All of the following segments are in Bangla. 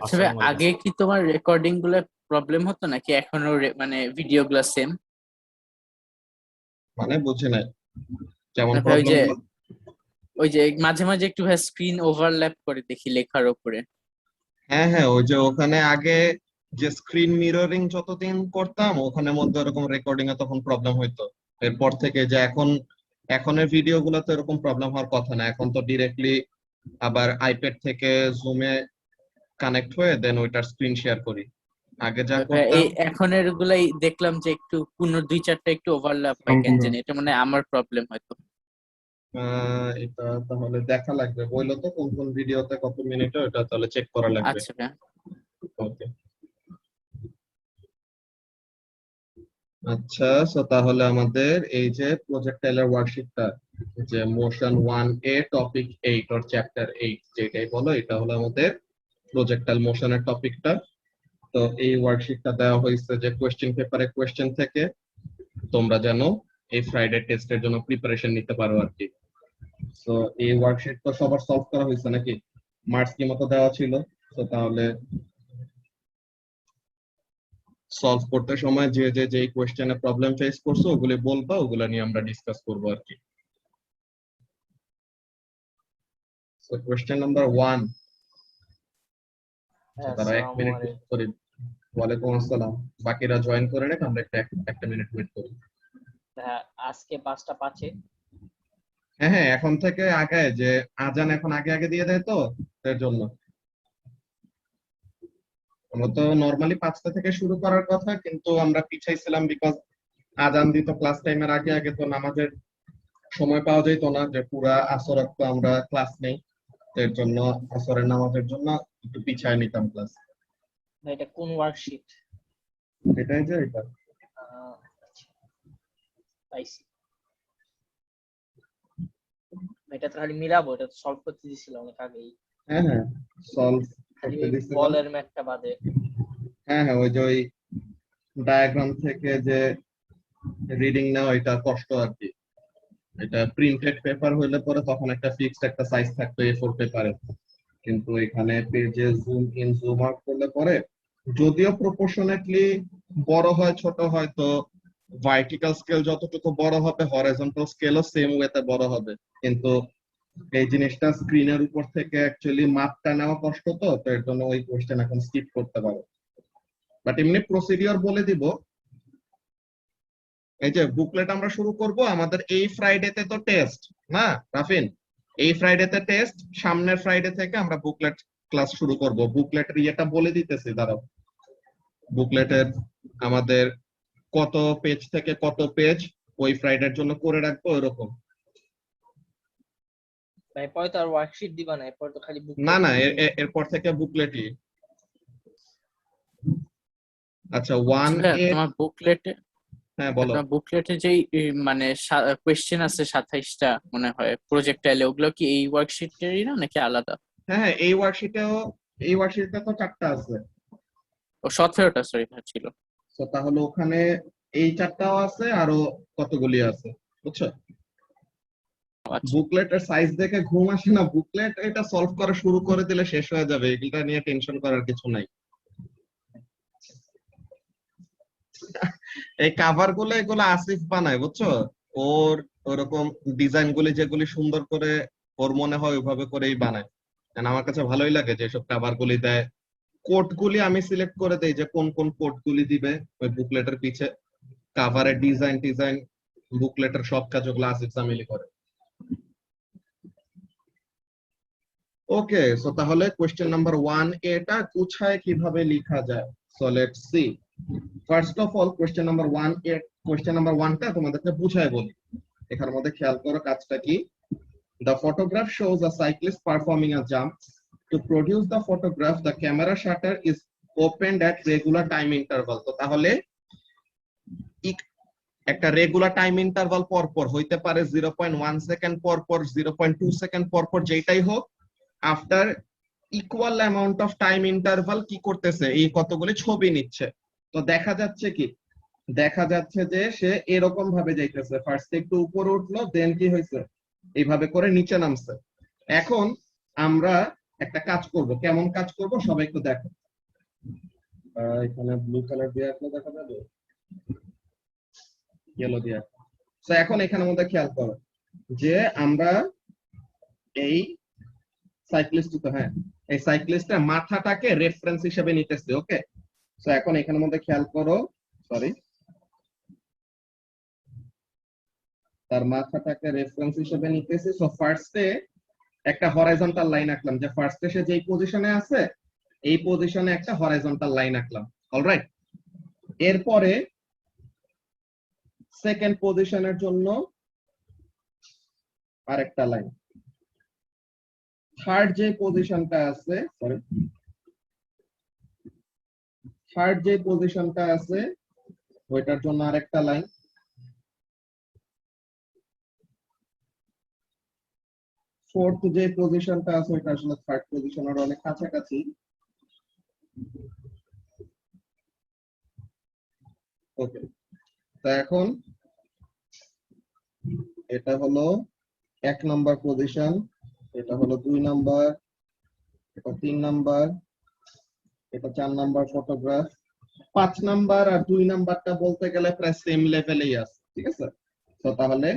আচ্ছা ভাই, আসসালামু আলাইকুম আগে কি তোমার রেকর্ডিং গুলো প্রবলেম হতো নাকি এখনো মানে ভিডিও গুলো সেম? মানে বুঝি নাই কেমন না ভাই, ওই প্রবলেম যে হলো। মাঝে মাঝে একটু ভাই স্ক্রিন ওভারল্যাপ করে দেখি লেখার উপরে। হ্যাঁ হ্যাঁ, ওই যে ওখানে আগে যে স্ক্রিন মিররিং যতদিন করতাম ওখানে মধ্যে এরকম রেকর্ডিং এ তখন প্রবলেম হইতো। এরপর থেকে যে এখনের ভিডিও গুলোতে এরকম প্রবলেম হওয়ার কথা না, এখন তো ডিরেক্টলি আবার আইপ্যাড থেকে জুমে কানেক্ট হয়ে দেন ওইটার স্ক্রিন শেয়ার করি। আগে যা ভাই করতাম। এই এখনের গুলাই দেখলাম যে একটু কোন দুই চারটা একটু ওভারল্যাপ হয়, কেন জানি এটা মানে আমার প্রবলেম হয়তো। এটা তাহলে দেখা লাগবে, বললো তো কোন কোন ভিডিওতে কত মিনিট, এটা তাহলে চেক করা লাগবে। আচ্ছা ভাই। ওকে। আচ্ছা, সো তাহলে আমাদের এই যে প্রজেক্টাইলের ওয়ার্কশিটটা, যে motion 1A topic 8 or chapter 8 যেটাই বলো, এটা হলো আমাদের প্রজেক্টাইল মোশনের টপিকটা। তো এই ওয়ার্কশিটটা দেওয়া হয়েছে যে কোয়েশ্চেন পেপারে কোয়েশ্চেন থেকে, তোমরা যেন এই ফ্রাইডে টেস্টের জন্য প্রিপারেশন নিতে পারো আর কি। তো এই ওয়ার্কশিট তো সবার সলভ করা হয়েছে নাকি? মার্কস কি মতো দেওয়া ছিল? তো তাহলে সলভ করতে সময় যে যে যে কোয়েশ্চেনে প্রবলেম ফেস করছো ওগুলি বলবা, ওগুলা নিয়ে আমরা ডিসকাস করবো আর কি। So question number 1। হ্যাঁ, তারা এক আসসালামু মিনিট আলাইকুম। করে। ওয়ালাইকুম আসসালাম। বাকিরা জয়েন করে নেক, আমরা একটা মিনিট ওয়েট করি। হ্যাঁ, আজকে 5টা 5-এ। হ্যাঁ হ্যাঁ, এখন থেকে আগে যে আজান এখন আগে আগে দিয়ে দেয় তো, এর জন্য আমরা তো নর্মালি 5টা থেকে শুরু করার কথা, কিন্তু আমরা পিছাইছিলাম বিকজ আজান দিত ক্লাস টাইমের আগে আগে, তো নামাজের সময় পাওয়া যেত না যে পুরা আসর তো আমরা ক্লাস নেই। তো এর জন্য আসরের নামাজের জন্য একটু পিছায় নিতাম ক্লাস। ভাই, এটা কোন ওয়ার্কশিট? এটাই যে এটা। আচ্ছা, পাইছি। এটা তো খালি মিলাবো, এটা তো সলভ করতে দিছিল অনেক আগেই। হ্যাঁ হ্যাঁ, সলভ খালি করতে ওই দিছিলাম। বলের ম্যাথটা বাদে। হ্যাঁ হ্যাঁ, ওই যে ওই ডায়াগ্রাম থেকে যে রিডিং নেওয়া, এটা কষ্ট আর কি। এটা প্রিন্টেড পেপার হইলে পরে তখন একটা ফিক্সড একটা সাইজ থাকতো A4 পেপারে, কিন্তু এখানে পেজে জুম ইন জুম আউট করলে পরে যদিও প্রপোর্শনেটলি বড় হয় ছোট হয়, তো ভার্টিক্যাল স্কেল যতটুকু বড় হবে হরাইজন্টাল স্কেলও সেম ওয়েতে বড় হবে, কিন্তু এই জিনিসটা স্ক্রিনের উপর থেকে অ্যাকচুয়ালি মাপটা নেওয়া কষ্ট, তো তো এর জন্য ওই কোশ্চেন এখন স্কিপ করতে পারো। বাট এমনি প্রসিডিওর বলে দিব। এই যে বুকলেট আমরা শুরু করব আমাদের এই ফ্রাইডেতে তো টেস্ট, না রাফিন? এই ফ্রাইডেতে টেস্ট, সামনের ফ্রাইডে থেকে আমরা বুকলেট ক্লাস শুরু করব। বুকলেটের ইয়েটা বলে দিতেছি, দাঁড়াও। বুকলেটের আমাদের কত পেজ থেকে কত পেজ ওই ফ্রাইডের জন্য করে রাখবো এরকম। ভাই, পরে তো আর ওয়ার্কশিট দিবা না, এরপর তো খালি না বুকলেট না, দিবে। এরপর থেকে বুকলেটই। আচ্ছা, আচ্ছা 1A। ভাই, তোমার বুকলেটে হ্যাঁ বলো। তোমার বুকলেটে যেই মানে কোয়েশ্চেন আছে 27টা মনে হয় প্রজেক্টাইলে, ওগুলো কি এই ওয়ার্কশিটেরই না নাকি আলাদা? হ্যাঁ হ্যাঁ, এই ওয়ার্কশিটে তো 4টা আছে। ও 17টা, সরি ছিল। তো তাহলে ওখানে এই 4টাও আছে, আরো কতগুলি আছে, বুঝছো? আচ্ছা। বুকলেটের সাইজ দেখে ঘুম আসে না, বুকলেট এটা সলভ করা শুরু করে দিলে শেষ হয়ে যাবে, এগুলা নিয়ে টেনশন করার কিছু নাই। এই কাভার গুলো এগুলো আসিফ বানায়, বুঝছো? ওর ওরকম ডিজাইন গুলি যেগুলি সুন্দর করে ওর মনে হয় ওইভাবে করেই বানায়। And আমার কাছে ভালোই লাগে যে সব কাভার গুলি দেয়। কোড গুলি আমি সিলেক্ট করে দেই যে কোন কোন কোড গুলি দিবে ওই বুকলেটের পিছে। কাভারের ডিজাইন বুকলেটের সব কাজ ওগুলো আসিফ সামিলি করে। ওকে, সো তাহলে কোশ্চেন নাম্বার 1 এটা গুছায় কিভাবে লেখা যায়? So let's see. First of all question number 1টা তোমাদেরকে বুঝায় বলি। এখানের মধ্যে খেয়াল করো কাজটা কি। The photograph shows a cyclist performing a jump. To produce the photograph, the camera shutter is opened at regular time interval. তো তাহলে একটা রেগুলার টাইম ইন্টারভাল পর পর হইতে পারে 0.1 সেকেন্ড পর পর, 0.2 সেকেন্ড পর পর, যেটাই হোক, after equal amount of time interval কি করতেছে, এই কতগুলি ছবি নিচ্ছে। তো দেখা যাচ্ছে যে সে এরকম ভাবে যাইতেছে, ফার্স্ট একটু উপরে উঠলো, দেন কি হয়েছে, এইভাবে করে নিচে নামছে। এখন আমরা একটা কাজ করব, কেমন কাজ করব সবাই একটু দেখো। এখানে ব্লু কালার দিয়ে আপনি দেখা যাবে, ইয়েলো দিয়ে। তো এখন এখানের মধ্যে খেয়াল করো যে আমরা এই সাইক্লিস্ট, হ্যাঁ এই সাইক্লিস্টের মাথাটাকে রেফারেন্স হিসেবে নিতেছি। ওকে, তো এখন এখানের মধ্যে খেয়াল করো, সরি, তার মাথাটাকে রেফারেন্স হিসেবে নিতেছি। সো ফার্স্টে একটা হরাইজন্টাল লাইন আঁকলাম, যে ফার্স্টে সে যেই পজিশনে আছে এই পজিশনে একটা হরাইজন্টাল লাইন আঁকলাম। অলরাইট, এরপরে সেকেন্ড পজিশনের জন্য আরেকটা লাইন, থার্ড যে পজিশনটা আছে, সরি, থার্ড যে পজিশনটা আছে ওইটার জন্য আরেকটা লাইন, ফোর্থ যে পজিশনটা আছে ওইটা আসলে থার্ড পজিশনের অনেক কাছাকাছি। ওকে, তো এখন এটা হলো 1 নাম্বার পজিশন, এটা হলো 2 নাম্বার, এটা 3 নাম্বার, এটা 4 নাম্বার ফটোগ্রাফ। 5 নাম্বার আর 2 নাম্বারটা বলতে গেলে প্রায় সেম লেভেলেই আছে, ঠিক আছে। তো তাহলে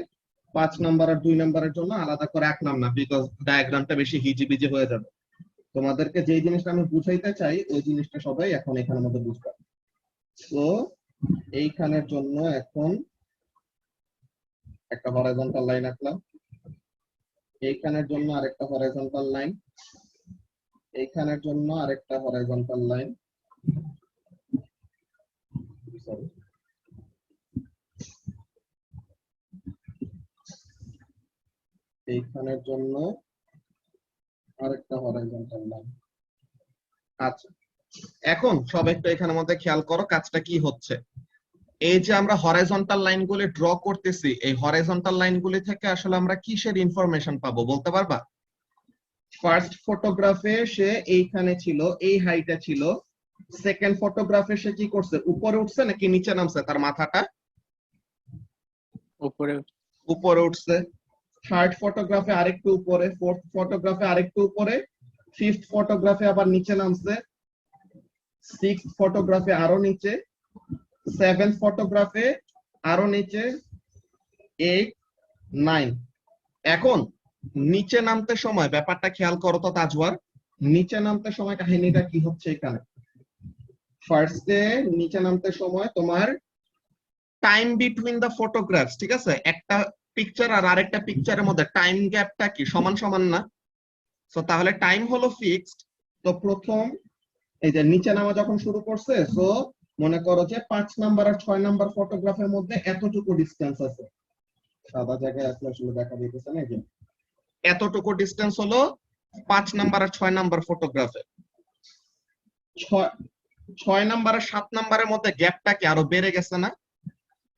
5 নাম্বার আর 2 নাম্বারের জন্য আলাদা করে আঁকলাম না, বিকজ ডায়াগ্রামটা বেশি হিজিবিজি হয়ে যাবে। তোমাদেরকে যে জিনিসটা আমি বুঝাইতে চাই ওই জিনিসটা সবাই এখন এখানের মধ্যে বুঝবে। তো এইখানের জন্য এখন একটা হরাইজন্টাল লাইন আঁকলাম, এইখানের জন্য আরেকটা হরাইজন্টাল লাইন, এইখানের জন্য আরেকটা হরাইজন্টাল লাইন, সরি, এইখানের জন্য আরেকটা হরাইজন্টাল লাইন। আচ্ছা, এখন সব একটু এখানের মধ্যে খেয়াল করো কাজটা কি হচ্ছে। এই যে আমরা হরাইজন্টাল লাইনগুলি ড্র করতেছি, এই হরাইজন্টাল লাইনগুলি থেকে আসলে আমরা কিসের ইনফরমেশন পাবো বলতে পারবা? ফার্স্ট ফটোগ্রাফে সে এইখানে ছিল, এই হাইটে ছিল। সেকেন্ড ফটোগ্রাফে সে কি করছে, উপরে উঠছে নাকি নিচে নামছে? তার মাথাটা উপরে। উপরে উঠছে। থার্ড ফটোগ্রাফে আরেকটু উপরে, ফোর্থ ফটোগ্রাফে আরেকটু উপরে, ফিফথ ফটোগ্রাফে আবার নিচে নামছে, সিক্সথ ফটোগ্রাফে আরো নিচে, সেভেন্থ ফটোগ্রাফে আরো নিচে, 8, 9। এখন নিচে নামতে সময় ব্যাপারটা খেয়াল করো তো তাজওয়ার, নিচে নামতে সময় কাহিনীটা কি হচ্ছে এখানে। ফার্স্টে নিচে নামতে সময় তোমার টাইম বিটুইন দ্য ফটোগ্রাফস, ঠিক আছে, একটা পিকচার আর আরেকটা পিকচারের মধ্যে টাইম গ্যাপটা কি সমান সমান না? তো তাহলে টাইম হলো ফিক্সড। তো প্রথম এই যে নিচে নামা যখন শুরু করছে, সো মনে করো যে 5 নাম্বার আর 6 নাম্বার ফটোগ্রাফের মধ্যে এতটুকু ডিসটেন্স আছে। সাদা জায়গায় আসলে দেখা দিতেছে না, যে এতটুকু ডিসটেন্স হলো 5 নাম্বার আর 6 নাম্বার ফটোগ্রাফে। 6 নাম্বার আর 7 নাম্বারের মধ্যে গ্যাপটা কি আরো বেড়ে গেছে না?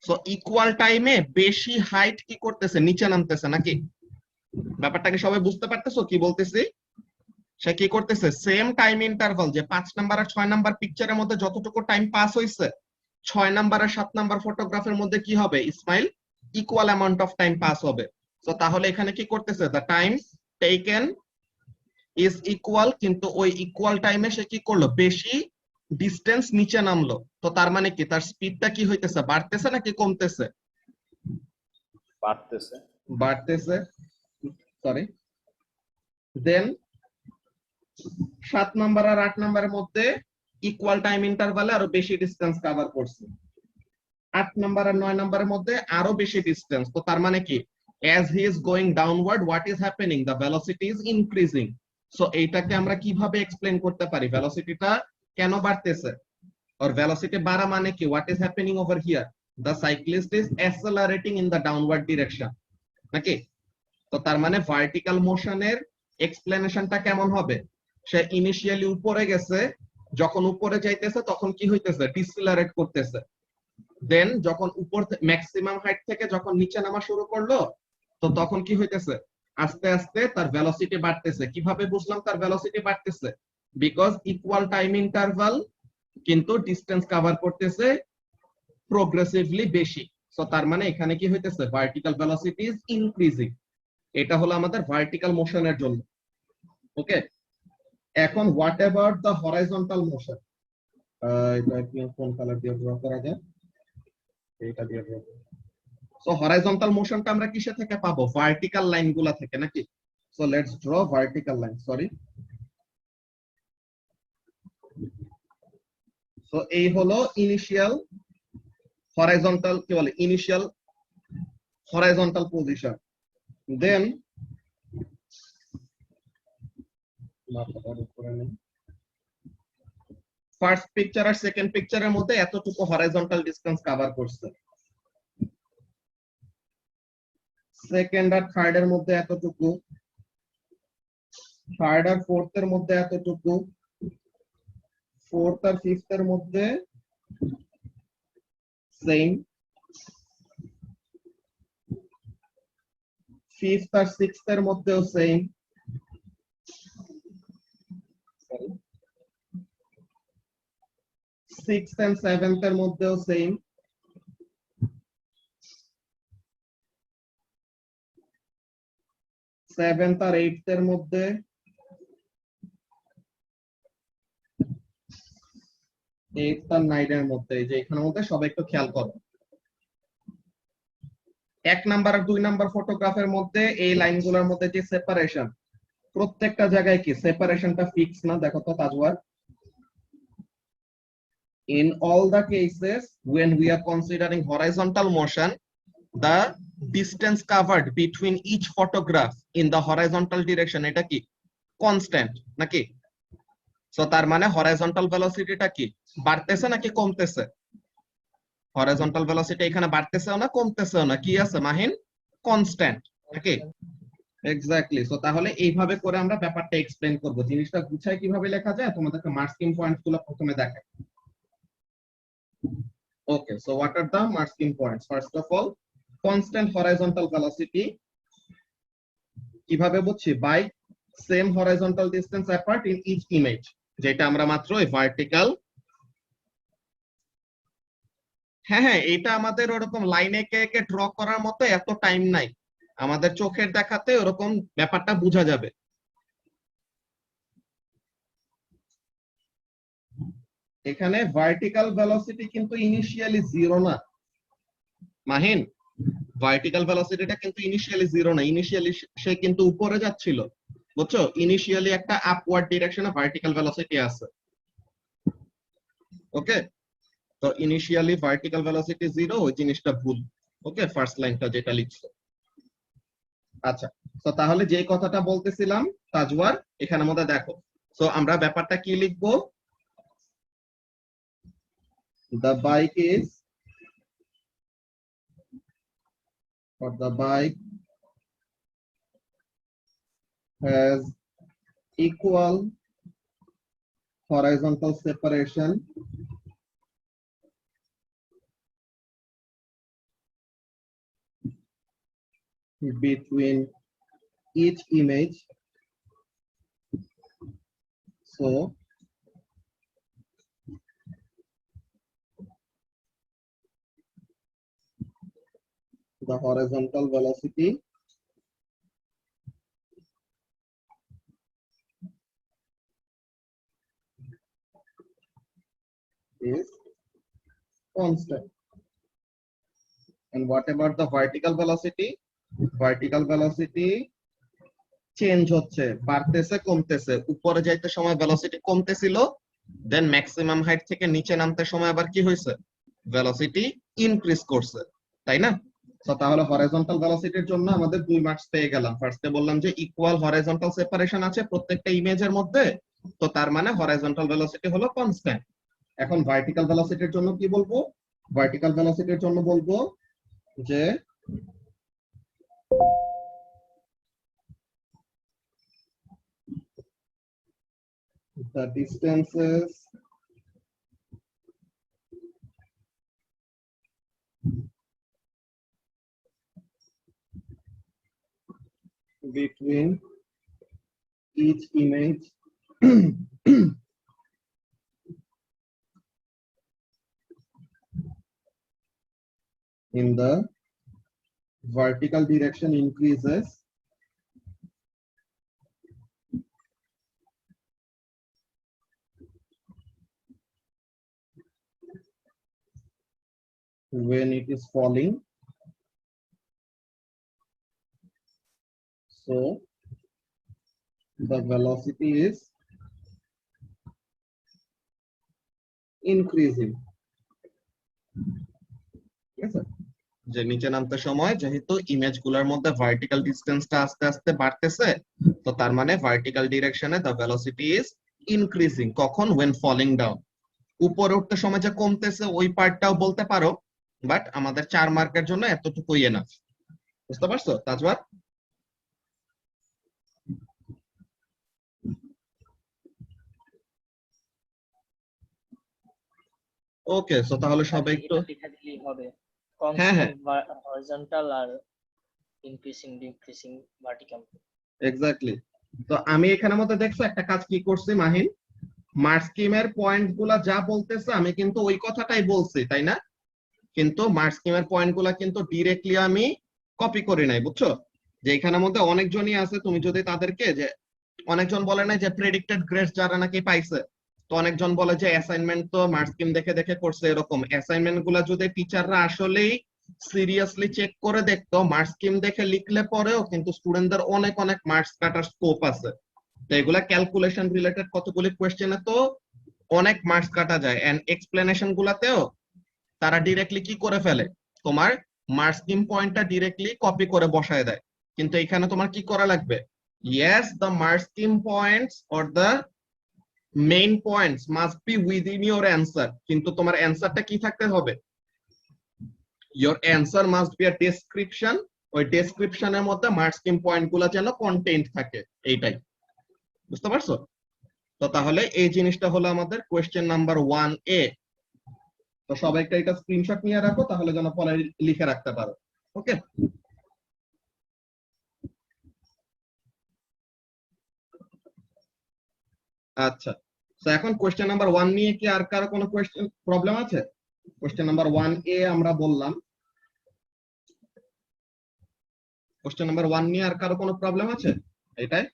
সো ইকুয়াল টাইমে বেশি হাইট কি করতেছে, নিচে নামতেছে নাকি? ব্যাপারটা কি সবাই বুঝতে পারতেছো কি বলতেছি? সে কি করতেছে, সেম টাইম ইন্টারভাল, যে 5 নাম্বার আর 6 নাম্বার পিকচারের মধ্যে যতটুকু টাইম পাস হয়েছে 6 নাম্বার আর 7 নাম্বার ফটোগ্রাফের মধ্যে কি হবে, Ismail, equal amount of time pass হবে। তো তাহলে এখানে কি করতেছে, the time taken is equal, কিন্তু ওই ইকুয়াল টাইমে সে কি করলো, বেশি ডিস্টেন্স নিচে নামলো। তো তার মানে কি, তার স্পিডটা কি হইতেছে, বাড়তেছে নাকি কমতেছে? বাড়তেছে। বাড়তেছে, সরি। দেন 7 নাম্বার আর 8 নাম্বারের মধ্যে ইকুয়াল টাইম ইন্টারভালে আরো বেশি ডিসটেন্স কভার করছে। 8 নাম্বার আর 9 নাম্বারের মধ্যে আরো বেশি ডিসটেন্স। তো তার মানে কি, as he is going downward what is happening, the velocity is increasing. So এইটাকে আমরা কিভাবে এক্সপ্লেইন করতে পারি, ভেলোসিটিটা কেন বাড়তেছে? or velocity বাড়া মানে কি, what is happening over here, the cyclist is accelerating in the downward direction, নাকি? তো তার মানে ভার্টিক্যাল মোশনের এক্সপ্লেনেশনটা কেমন হবে, সে ইনিশিয়ালি উপরে গেছে, যখন উপরে যাইতেছে তখন কি হইতেছে, ডিসেলারেট করতেছে। দেন যখন উপর ম্যাক্সিমাম হাইট থেকে যখন নিচে নামা শুরু করলো, তো তখন কি হইতেছে, আস্তে আস্তে তার ভেলোসিটি বাড়তেছে। কিভাবে বুঝলাম তার ভেলোসিটি বাড়তেছে? বিকজ ইকুয়াল টাইম ইন্টারভাল কিন্তু ডিসটেন্স কভার করতেছে প্রোগ্রেসিভলি বেশি। সো তার মানে এখানে কি হইতেছে, ভার্টিক্যাল ভেলোসিটি ইজ ইনক্রিজিং। এটা হলো আমাদের ভার্টিক্যাল মোশনের জন্য। ওকে, এখন what about the horizontal motion, এটা কি কোন কালার দিয়ে ড্র করা যায়, এটা দিয়ে ড্র। সো হরাইজন্টাল মোশনটা আমরা কিসে থেকে পাবো, ভার্টিক্যাল লাইনগুলা থেকে নাকি। So let's draw vertical line, sorry. So এই হলো ইনিশিয়াল হরাইজন্টাল, কি বলে, ইনিশিয়াল হরাইজন্টাল পজিশন। দেন ফার্স্ট পিকচার আর সেকেন্ড পিকচারের মধ্যে এতটুকু হরাইজন্টাল ডিসটেন্স কভার করছে, সেকেন্ড আর থার্ড এর মধ্যে এতটুকু, থার্ড আর ফোর্থ এর মধ্যে এতটুকু, ফোর্থ আর ফিফথ এর মধ্যে সেম, ফিফথ আর সিক্সথ এর মধ্যেও সেম, সিক্সথ এন্ড সেভেন্থ এর মধ্যেও সেম, সেভেন্থ আর এইটথ এর মধ্যে, এইটথ আর নাইন এর মধ্যে, যে এখানের মধ্যে সবাই একটু খেয়াল করো। এক নাম্বার আর দুই নাম্বার ফটোগ্রাফের মধ্যে এই লাইনগুলোর মধ্যে যে সেপারেশন, প্রত্যেকটা জায়গায় কি সেপারেশনটা ফিক্স না, দেখো তো Tajwar. In all the cases when we are considering horizontal motion, the distance covered between each photograph in the horizontal direction এটা কি কনস্ট্যান্ট নাকি। সো তার মানে হরাইজন্টাল ভেলোসিটিটা কি বাড়তেছে নাকি কমতেছে, হরাইজন্টাল ভেলোসিটি এখানে বাড়তেছেও না কমতেছেও না, কি আছে মাহিন, কনস্ট্যান্ট নাকি। এক্স্যাক্টলি। সো তাহলে এইভাবে করে আমরা ব্যাপারটা এক্সপ্লেইন করব, জিনিসটা গুছায় কিভাবে লেখা যায় তোমাদেরকে মার্কিং পয়েন্টস গুলো প্রথমে দেখাই। Okay, so what are the marking points? First of all, constant horizontal velocity কিভাবে বুঝছি, by same horizontal distance apart in each image, যেটা আমরা মাত্র এই ভার্টিক্যাল, হ্যাঁ এটা আমাদের ওরকম লাইনে এঁকে এঁকে ড্র করার মতো এত টাইম নাই, আমাদের চোখের দেখাতে ওরকম ব্যাপারটা বোঝা যাবে। এখানে ভার্টিক্যাল ভেলোসিটি কিন্তু ইনিশিয়ালি জিরো না মাহিন, ভার্টিক্যাল ভেলোসিটিটা কিন্তু ইনিশিয়ালি জিরো না, ইনিশিয়ালি সে কিন্তু উপরে যাচ্ছিল, বুঝছো, ইনিশিয়ালি একটা আপওয়ার্ড ডিরেকশনে ভার্টিক্যাল ভেলোসিটি আছে। ওকে, তো ইনিশিয়ালি ভার্টিক্যাল ভেলোসিটি জিরো, ওই জিনিসটা ভুল। ওকে, ফার্স্ট লাইনটা যেটা লিখছো। আচ্ছা, তো তাহলে যে কথাটা বলতেছিলাম তাজওয়ার, এখানের মধ্যে দেখো, তো আমরা ব্যাপারটা কি লিখবো, the bike is, or the bike has equal horizontal separation between each image, so the horizontal velocity is constant. And what about the vertical velocity? Vertical velocity change হচ্ছে, বাড়তেছে কমতেছে, উপরে যাইতে সময় ভেলোসিটি কমতেছিল, দেন ম্যাক্সিমাম হাইট থেকে নিচে নামতে সময় আবার কি হয়েছে, ভেলোসিটি ইনক্রিজ করছে, তাই না। তো তাহলে হরাইজন্টাল ভেলোসিটির জন্য আমাদের 2 মার্কস পেয়ে গেলাম। ফার্স্টে বললাম যে ইকুয়াল হরাইজন্টাল সেপারেশন আছে প্রত্যেকটা ইমেজের মধ্যে, তো তার মানে হরাইজন্টাল ভেলোসিটি হলো কনস্ট্যান্ট। এখন ভার্টিক্যাল ভেলোসিটির জন্য কি বলবো, ভার্টিক্যাল ভেলোসিটির জন্য বলবো যে the distances between each image in the vertical direction increases when it is falling, so the velocity is increasing. ঠিক আছে, যে নিচে নামতে সময় যেহেতু ইমেজ গুলার মধ্যে ভার্টিক্যাল ডিসটেন্সটা আস্তে আস্তে বাড়তেছে, তো তার মানে ভার্টিক্যাল ডিরেকশনে দ্য ভেলোসিটি ইজ ইনক্রিজিং। কখন? when falling down। উপরে উঠতে সময় যে কমতেছে ওই পার্টটাও বলতে পারো, বাট আমাদের 4 মার্কের জন্য এতটুকুই এনাফ। বুঝতে পারছো তাজওয়ার? ওকে, সো তাহলে সবাই একটু লেখা দিলেই হবে, হ্যাঁ, হ্যাঁ। কনস্ট্যান্ট হরিজন্টাল আর ইনক্রিজিং ডিক্রিজিং ভার্টিক্যাল। এক্স্যাক্টলি। তো আমি এখানের মধ্যে দেখছো একটা কাজ কি করছি মাহিন, মার্ক স্কিমের পয়েন্ট গুলা যা বলতেছে আমি কিন্তু ওই কথাটাই বলছি, তাই না? কিন্তু মার্ক স্কিমের পয়েন্ট গুলা কিন্তু ডিরেক্টলি আমি কপি করি নাই, বুঝছো? যে এখানের মধ্যে অনেকজনই আছে, তুমি যদি তাদেরকে, যে অনেকজন বলে না যে প্রেডিক্টেড গ্রেডস যারা নাকি পাইছে, তো অনেকজন বলে যে অ্যাসাইনমেন্ট তো মার্ক স্কিম দেখে দেখে করছে, এরকম অ্যাসাইনমেন্ট গুলা যদি টিচাররা আসলেই সিরিয়াসলি চেক করে দেখতো, মার্ক স্কিম দেখে লিখলে পরেও কিন্তু স্টুডেন্টদের অনেক অনেক মার্কস কাটার স্কোপ আছে। তো এগুলা ক্যালকুলেশন রিলেটেড কতগুলি কোয়েশ্চেনে তো অনেক মার্কস কাটা যায়, এন্ড এক্সপ্লেনেশন গুলাতেও তারা ডিরেক্টলি কি করে ফেলে, তোমার মার্ক স্কিম পয়েন্টটা ডিরেক্টলি কপি করে বসায় দেয়। কিন্তু এখানে তোমার কি করা লাগবে? yes, the mark scheme points or the main points must be within your answer, কিন্তু তোমার অ্যানসারটা কি থাকতে হবে? your answer must be a description, ওই ডেসক্রিপশনের মধ্যে মার্ক স্কিম পয়েন্ট গুলো যেন কন্টেন্ট থাকে, এইটাই। বুঝতে পারছো? তো তাহলে এই জিনিসটা হলো আমাদের কোয়েশ্চেন নাম্বার 1A। তো সবাইকে এটা স্ক্রিনশট নিয়ে রাখো, তাহলে যেন পরে লিখে রাখতে পারো। ওকে, আচ্ছা। তো এখন কোয়েশ্চেন নাম্বার 1 নিয়ে কি আর কারো কোনো কোয়েশ্চেন প্রবলেম আছে? কোয়েশ্চেন নাম্বার 1A আমরা বললাম। কোয়েশ্চেন নাম্বার 1 নিয়ে আর কারো কোনো প্রবলেম আছে? এটাই।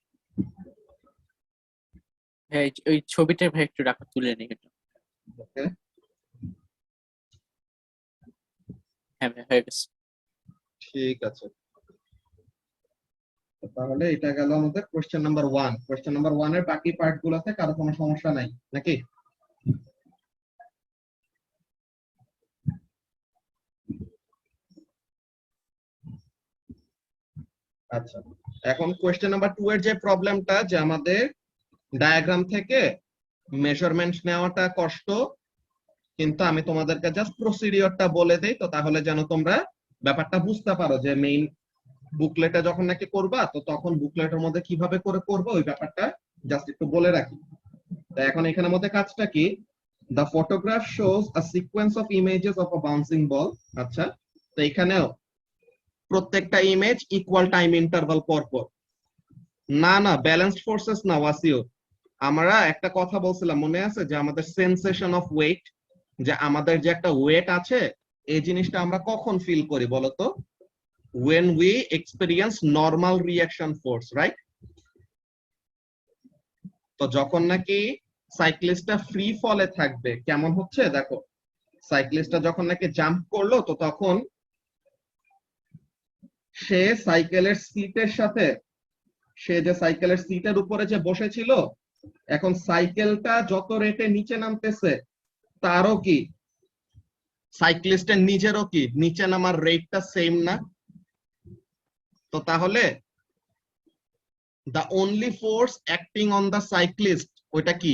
হ্যাঁ, ওই ছবিটা ভাই একটু রাখা, তুলে নিই এটা। ওকে, হ্যাঁ ভাই, হয়ে গেছে। ঠিক আছে। তাহলে এটা গেল আমাদের কোয়েশ্চেন নাম্বার 1। কোয়েশ্চেন নাম্বার 1 এর বাকি পার্ট গুলোতে কারো কোনো সমস্যা নাই নাকি? আচ্ছা, এখন কোয়েশ্চেন নাম্বার 2 এর যে প্রবলেমটা, যে আমাদের ডায়াগ্রাম থেকে মেজারমেন্ট নেওয়াটা কষ্ট, কিন্তু আমি তোমাদেরকে জাস্ট প্রসিডিওরটা বলে দেই, তো তাহলে যেন তোমরা ব্যাপারটা বুঝতে পারো যে মেইন বুকলেটে যখন নাকি করবা, তো তখন বুকলেটের মধ্যে কিভাবে করে করবো ওই ব্যাপারটা জাস্ট একটু বলে রাখি। তো এখন এখানের মধ্যে কাজটা কি? The photograph shows a sequence of images of a bouncing ball. আচ্ছা, তো এখানেও প্রত্যেকটা ইমেজ ইকুয়াল টাইম ইন্টারভাল পর পর। না না, ব্যালেন্সড ফোর্সেস না ওয়াসিও, আমরা একটা কথা বলছিলাম মনে আছে, যে আমাদের সেন্সেশন অফ ওয়েট, যে আমাদের যে একটা ওয়েট আছে, এই জিনিসটা আমরা কখন ফিল করি বলতো? when we experience normal reaction force, right? তো যখন নাকি সাইক্লিস্টটা ফ্রি ফলে থাকবে, কেমন হচ্ছে দেখো, সাইক্লিস্টটা যখন নাকি জাম্প করলো, তো তখন সে সাইকেলের সিটের সাথে, সে যে সাইকেলের সিটের উপরে যে বসেছিল, এখন সাইকেলটা যত রেটে নিচে নামতেছে, তারও কি সাইক্লিস্টের নিজেরও কি নিচে নামার রেটটা সেম না? তো তাহলে the only force acting on the cyclist ওইটা কি?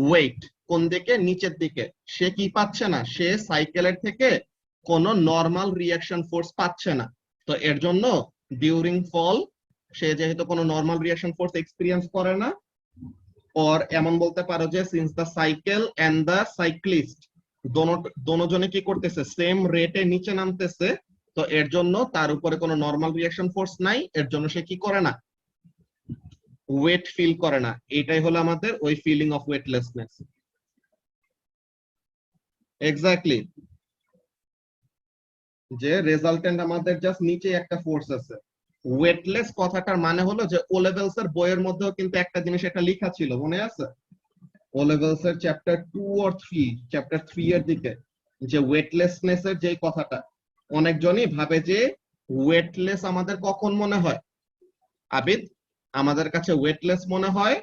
ওয়েট। কোন দিকে? নিচের দিকে। সে কি পাচ্ছে না? সে সাইকেলের থেকে কোনো নরমাল রিঅ্যাকশন ফোর্স পাচ্ছে না। তো এর জন্য ডিউরিং ফল সে যেহেতু কোনো নরমাল রিঅ্যাকশন ফোর্স এক্সপেরিয়েন্স করে না, or এমন বলতে পারো যে since the cycle and the cyclist দোনোজনে কি করতেছে? সেম রেটে নিচে নামতেছে, তো এর জন্য তার উপরে কোনো নরমাল রিঅ্যাকশন ফোর্স নাই, এর জন্য সে কি করে না? ওয়েট ফিল করে না। এটাই হলো আমাদের ওই ফিলিং অফ ওয়েটলেসনেস। এক্স্যাক্টলি, যে রেজাল্টেন্ট আমাদের জাস্ট নিচে একটা ফোর্স আছে। ওয়েটলেস কথাটার মানে হলো যে ও লেভেলস এর বইয়ের মধ্যেও কিন্তু একটা জিনিস এটা লেখা ছিল, মনে আছে? ও লেভেলস এর চ্যাপ্টার 2 or 3, চ্যাপ্টার 3 এর দিকে যে ওয়েটলেসনেস এর যে কথাটা, অনেকজনই ভাবে যে ওয়েটলেস আমাদের কখন মনে হয়? আবিদ, আমাদের কাছে ওয়েটলেস মনে হয়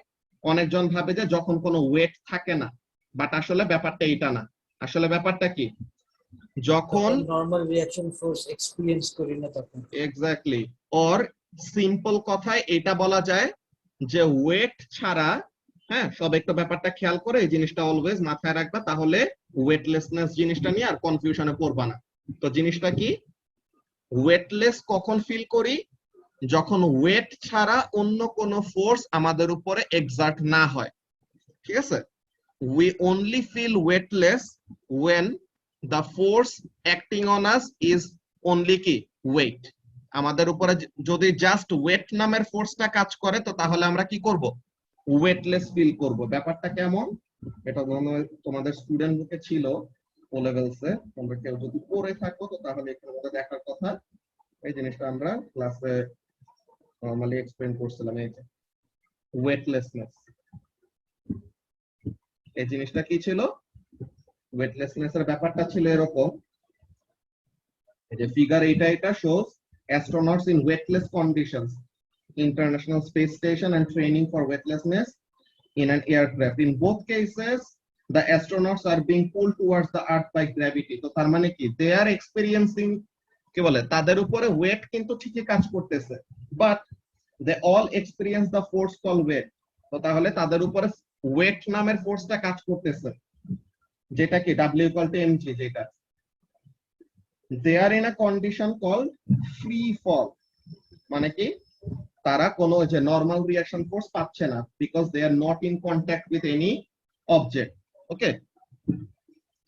অনেকজন ভাবে যে যখন কোনো ওয়েট থাকে না, বাট আসলে ব্যাপারটা এটা না। আসলে ব্যাপারটা কি, যখন নর্মাল রিঅ্যাকশন ফোর্স এক্সপেরিয়েন্স করি না তখন। এক্স্যাক্টলি, অর সিম্পল কথায় এটা বলা যায় যে ওয়েট ছাড়া, হ্যাঁ সব একটু ব্যাপারটা খেয়াল করে এই জিনিসটা অলওয়েজ মাথায় রাখবা, তাহলে ওয়েটলেসনেস জিনিসটা নিয়ে আর কনফিউশনে পড়বা না। তো জিনিসটা কি, ওয়েটলেস কখন ফিল করি? যখন ওয়েট ছাড়া অন্য কোনো ফোর্স আমাদের উপরে এক্সার্ট না হয়, ঠিক আছে? we only feel weightless when the force acting on us is only কি weight। আমাদের উপরে যদি জাস্ট ওয়েট নামের ফোর্সটা কাজ করে, তো তাহলে আমরা কি করব? ওয়েটলেস ফিল করব। ব্যাপারটা কেমন, এটা তোমাদের স্টুডেন্ট বুকে ছিল ও লেভেলসে, তোমরা কেউ যদি পড়ে থাকো তো তাহলে এখানে মধ্যে দেখার কথা। এই জিনিসটা আমরা ক্লাসে নরমালি এক্সপ্লেইন করছিলাম। এই যে ওয়েটলেসনেস, এই জিনিসটা কি ছিল? ওয়েটলেসনেস এর ব্যাপারটা ছিল এরকম, এই যে ফিগার এটা shows astronauts in weightless conditions, international space station and training for weightlessness in an aircraft. In both cases the astronauts are being pulled towards the earth by gravity। তো তার মানে কি, they are experiencing, কি বলে, তাদের উপরে ওয়েট কিন্তু ঠিকই কাজ করতেছে, but they all experience the force called weight। তো তাহলে তাদের উপরে ওয়েট নামের ফোর্সটা কাজ করতেছে, যেটা কি W = mg, যেটা they are in a condition called free fall। মানে কি, তারা কোনো যে নরমাল রিঅ্যাকশন ফোর্স পাচ্ছে না, because they are not in contact with any object. Okay,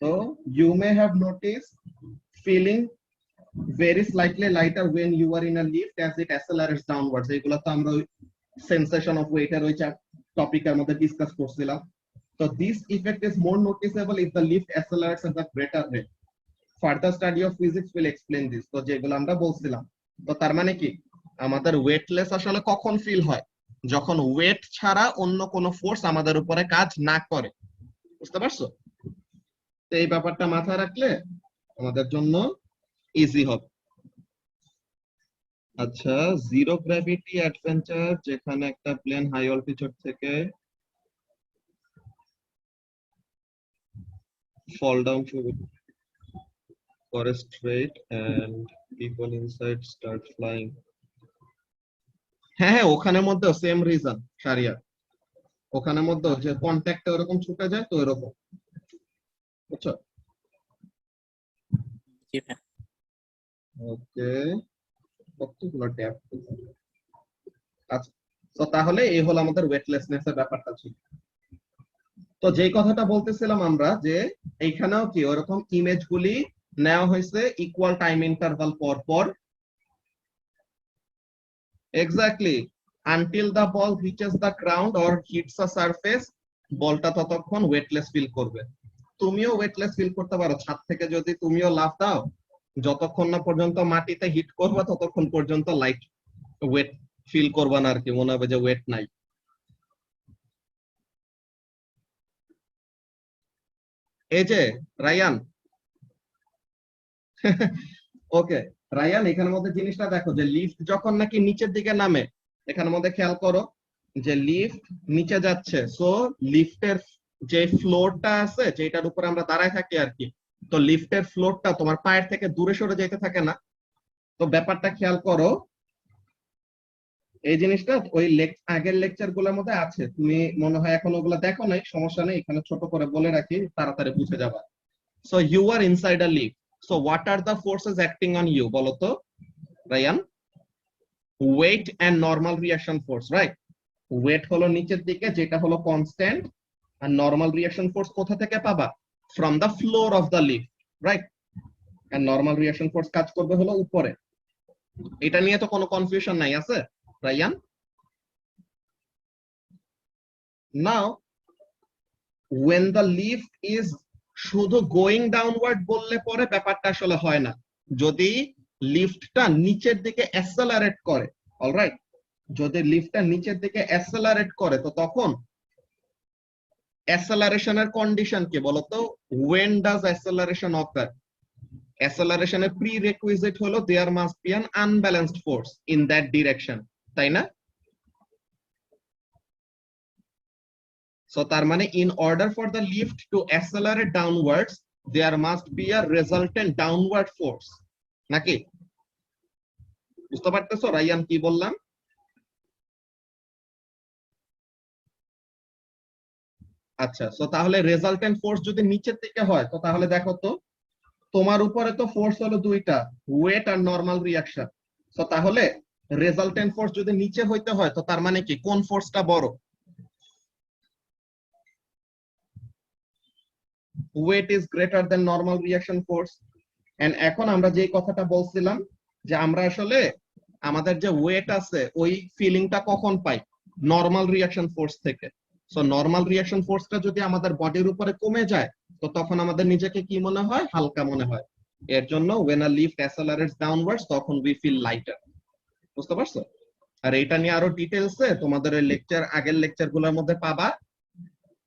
তো you may have notice feeling very slightly lighter when you are in a lift as it accelerates downwards। এগুলো তো আমরা sensation of weight এর ওই টপিকের মধ্যে ডিসকাস করছিলাম। So this effect is more noticeable if the lift accelerates at a greater rate। Further study of physics will explain this। তো যেগুলো আমরা বলছিলাম, তো তার মানে কি, আমাদের ওয়েটলেস আসলে কখন ফিল হয়? যখন ওয়েট ছাড়া অন্য কোনো ফোর্স আমাদের উপরে কাজ না করে। বুঝতে পারছো? তো এই ব্যাপারটা মাথায় রাখলে আমাদের জন্য ইজি হবে। আচ্ছা, জিরো গ্র্যাভিটি অ্যাডভেঞ্চার, যেখানে একটা প্লেন হাই অল্টিটিউড থেকে fall down to forest straight and people inside start flying। হ্যাঁ, ওখানের মধ্যেও সেম রিজন শারিয়া, ওখানের মধ্যেও যে কন্ট্যাক্টে ওরকম ছুটে যায়, তো এরকম, বুঝছো? জি ভাই। ওকে, কতগুলো ট্যাব। আচ্ছা, তো তাহলে এই হলো আমাদের ওয়েটলেসনেস এর ব্যাপারটা ছিল। তো যেই কথাটা বলতেছিলাম আমরা, যে এইখানেও কি ওরকম ইমেজগুলি নেওয়া হয়েছে ইকুয়াল টাইম ইন্টারভাল পর পর। Exactly, until the ball reaches the ground or hits a surface, বলটা ততক্ষণ ওয়েটলেস ফিল করবে। তুমিও ওয়েটলেস ফিল করতে পারো ছাদ থেকে, যদি তুমিও লাফ দাও, যতক্ষণ না পর্যন্ত মাটিতে হিট করবা ততক্ষণ পর্যন্ত লাইট ওয়েট ফিল করবা না, আর কি মনে হবে যে ওয়েট নাই। এই যে রায়ান, ওকে রায়ান, এখানের মধ্যে জিনিসটা দেখো যে লিফট যখন নাকি নিচের দিকে নামে, এখানের মধ্যে খেয়াল করো যে লিফট নিচে যাচ্ছে, সো লিফটের যে ফ্লোরটা আছে, যেটার উপরে আমরা দাঁড়ায় থাকি আর কি, তো লিফটের ফ্লোরটা তোমার পায়ের থেকে দূরে সরে যেতে থাকে না। তো ব্যাপারটা খেয়াল করো, এই জিনিসটা ওই আগের লেকচার গুলোর মধ্যে আছে, তুমি মনে হয় এখন ওগুলো দেখো নাই, সমস্যা নেই, এখানে ছোট করে বলে রাখি, তাড়াতাড়ি বুঝে যাবা। So you are inside a lift, so what are the forces acting on you, বলো তো Rayan? Weight and normal reaction force, right? Weight হলো নিচের দিকে, যেটা হলো কনস্ট্যান্ট, আর নরমাল রিঅ্যাকশন ফোর্স কোথা থেকে পাবা? From the floor of the lift, right? And normal reaction force কাজ করবে হলো উপরে। এটা নিয়ে তো কোনো কনফিউশন নাই, আছে Rayan? Now when the lift is শুধু গোয়িং ডাউনওয়ার্ড বললে পরে ব্যাপারটা আসলে হয় না। যদি লিফটটা নিচের দিকে অ্যাসেলারেট করে, অলরাইট, যদি লিফটটা নিচের দিকে অ্যাসেলারেট করে, তো তখন অ্যাসেলারেশনের কন্ডিশন কি বলতো? when does acceleration occur? Acceleration এর prerequisite হলো there must be an unbalanced force in that direction, তাই না? So তার মানে in order for the lift to accelerate downwards there must be a resultant downward force, নাকি? বুঝতে পারতেছো রায়ান কি বললাম? আচ্ছা, সো তাহলে রেজাল্টেন্ট ফোর্স যদি নিচের দিকে হয় তো তাহলে দেখো তো তোমার উপরে তো ফোর্স হলো দুইটা, ওয়েট আর নরমাল রিঅ্যাকশন। সো তাহলে রেজাল্টেন্ট ফোর্স যদি নিচে হইতে হয় তো তার মানে কি কোন ফোর্সটা বড়? Weight is greater than normal reaction force. And এখন আমরা যে কথাটা বলছিলাম যে আমরা আসলে আমাদের যে ওয়েট আছে ওই ফিলিংটা কখন পাই? নরমাল রিঅ্যাকশন ফোর্স থেকে। সো নরমাল রিঅ্যাকশন ফোর্সটা যদি আমাদের বডির উপরে কমে যায় তো তখন আমাদের নিজেকে কি মনে হয়? হালকা মনে হয়। এর জন্য when a lift accelerates downwards তখন we feel lighter। বুঝতে পারছো? আর এটা নিয়ে আরো ডিটেইলসে তোমাদের লেকচার আগের লেকচারগুলোর মধ্যে পাবা,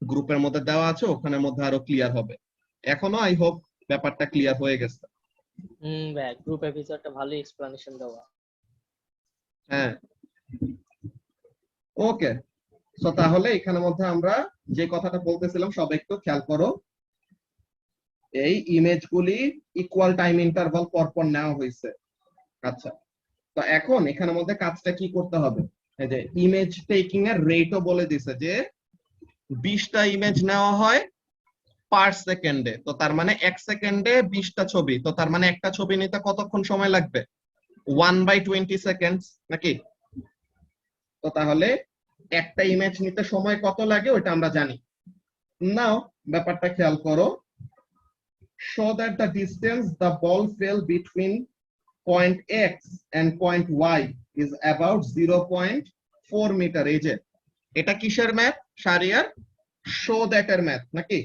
গ্রুপের মধ্যে দেওয়া আছে, ওখানের মধ্যে আরো ক্লিয়ার হবে। এখনো আই হোপ ব্যাপারটা ক্লিয়ার হয়ে গেছে। ভাই গ্রুপ এপিসোডটা ভালোই এক্সপ্লেনেশন দেওয়া। হ্যাঁ, ওকে। সো তাহলে এখানের মধ্যে আমরা যে কথাটা বলতেছিলাম সব একটু খেয়াল করো। এই ইমেজগুলি ইকুয়াল টাইম ইন্টারভাল পর পর নেওয়া হয়েছে। আচ্ছা, তো এখন এখানের মধ্যে কাজটা কি করতে হবে? এই যে ইমেজ টেকিং এর রেটও বলে দিছে যে 20টা ইমেজ নেওয়া হয় পার সেকেন্ডে। তো তার মানে 1 সেকেন্ডে 20টা ছবি। তো তার মানে একটা ছবি নিতে কতক্ষণ সময় লাগবে? 1/20 সেকেন্ডস, নাকি? তো তাহলে একটা ইমেজ নিতে সময় কত লাগে ওটা আমরা জানি। নাও ব্যাপারটা খেয়াল করো। show that the distance the ball fell between point X and point Y is about 0.4 meter। এই যে এটা কিসের ম্যাথ? শারিয়ার show that এর ম্যাথ, নাকি?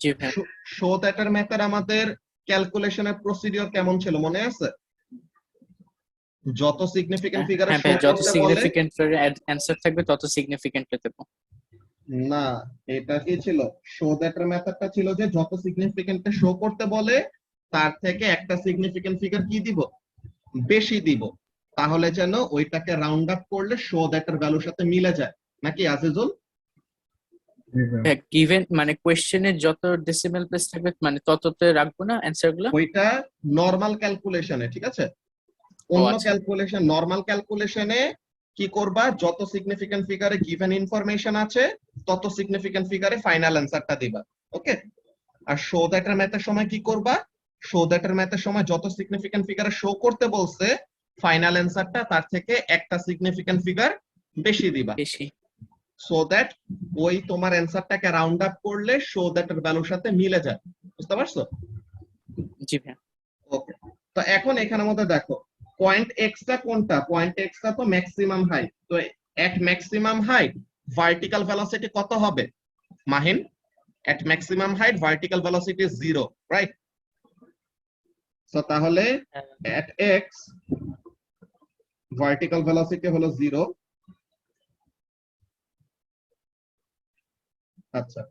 জি ভাই। show that এর ম্যাথের আমাদের ক্যালকুলেশনের প্রসিডিউর কেমন ছিল মনে আছে? যত সিগনিফিকেন্ট ফিগারে হ্যাঁ শো ভাই, যত করতে বলে সিগনিফিকেন্ট অ্যান্সার থাকবে তত সিগনিফিকেন্ট দেবো। না, এটা কি ছিল? শো দ্যাট এর মেথডটা ছিল যে যত সিগনিফিকেন্টে শো করতে বলে তার থেকে একটা সিগনিফিকেন্ট ফিগার কি দিব? বেশি দিব, তাহলে যেন ওইটাকে রাউন্ড আপ করলে শো দ্যাট এর ভ্যালুর সাথে মিলে যায়, নাকি আজিজুল? গিভেন মানে কোশ্চেনের যত ডেসিমাল প্লেস থাকবে মানে তততে রাখবো না অ্যান্সার গুলো। ওইটা নরমাল ক্যালকুলেশনে, ঠিক আছে? অন্য আচ্ছা। ক্যালকুলেশন, নরমাল ক্যালকুলেশনে কি করবা? যত সিগনিফিকেন্ট ফিগারে গিভেন ইনফরমেশন আছে তত সিগনিফিকেন্ট ফিগারে ফাইনাল অ্যান্সারটা দিবা, ওকে? আর শো দ্যাট এর ম্যাথের সময় কি করবা? শো দ্যাট এর ম্যাথের সময় যত সিগনিফিকেন্ট ফিগারে শো করতে বলছে ফাইনাল অ্যান্সারটা তার থেকে একটা সিগনিফিকেন্ট ফিগার বেশি দিবা, বেশি। সো দ্যাট ওই তোমার অ্যান্সারটাকে রাউন্ড আপ করলে শো দ্যাট এর ভ্যালুর সাথে মিলে যায়। বুঝতে পারছো? জি ভাই। ওকে, তো এখন এখানের মধ্যে দেখো পয়েন্ট এক্স টা কোনটা? পয়েন্ট এক্স টা তো ম্যাক্সিমাম হাইট। তো এট ম্যাক্সিমাম হাইট ভার্টিক্যাল ভেলোসিটি কত হবে Mahin? at maximum height vertical velocity is 0, right? So তাহলে at x vertical velocity হলো 0। আচ্ছা,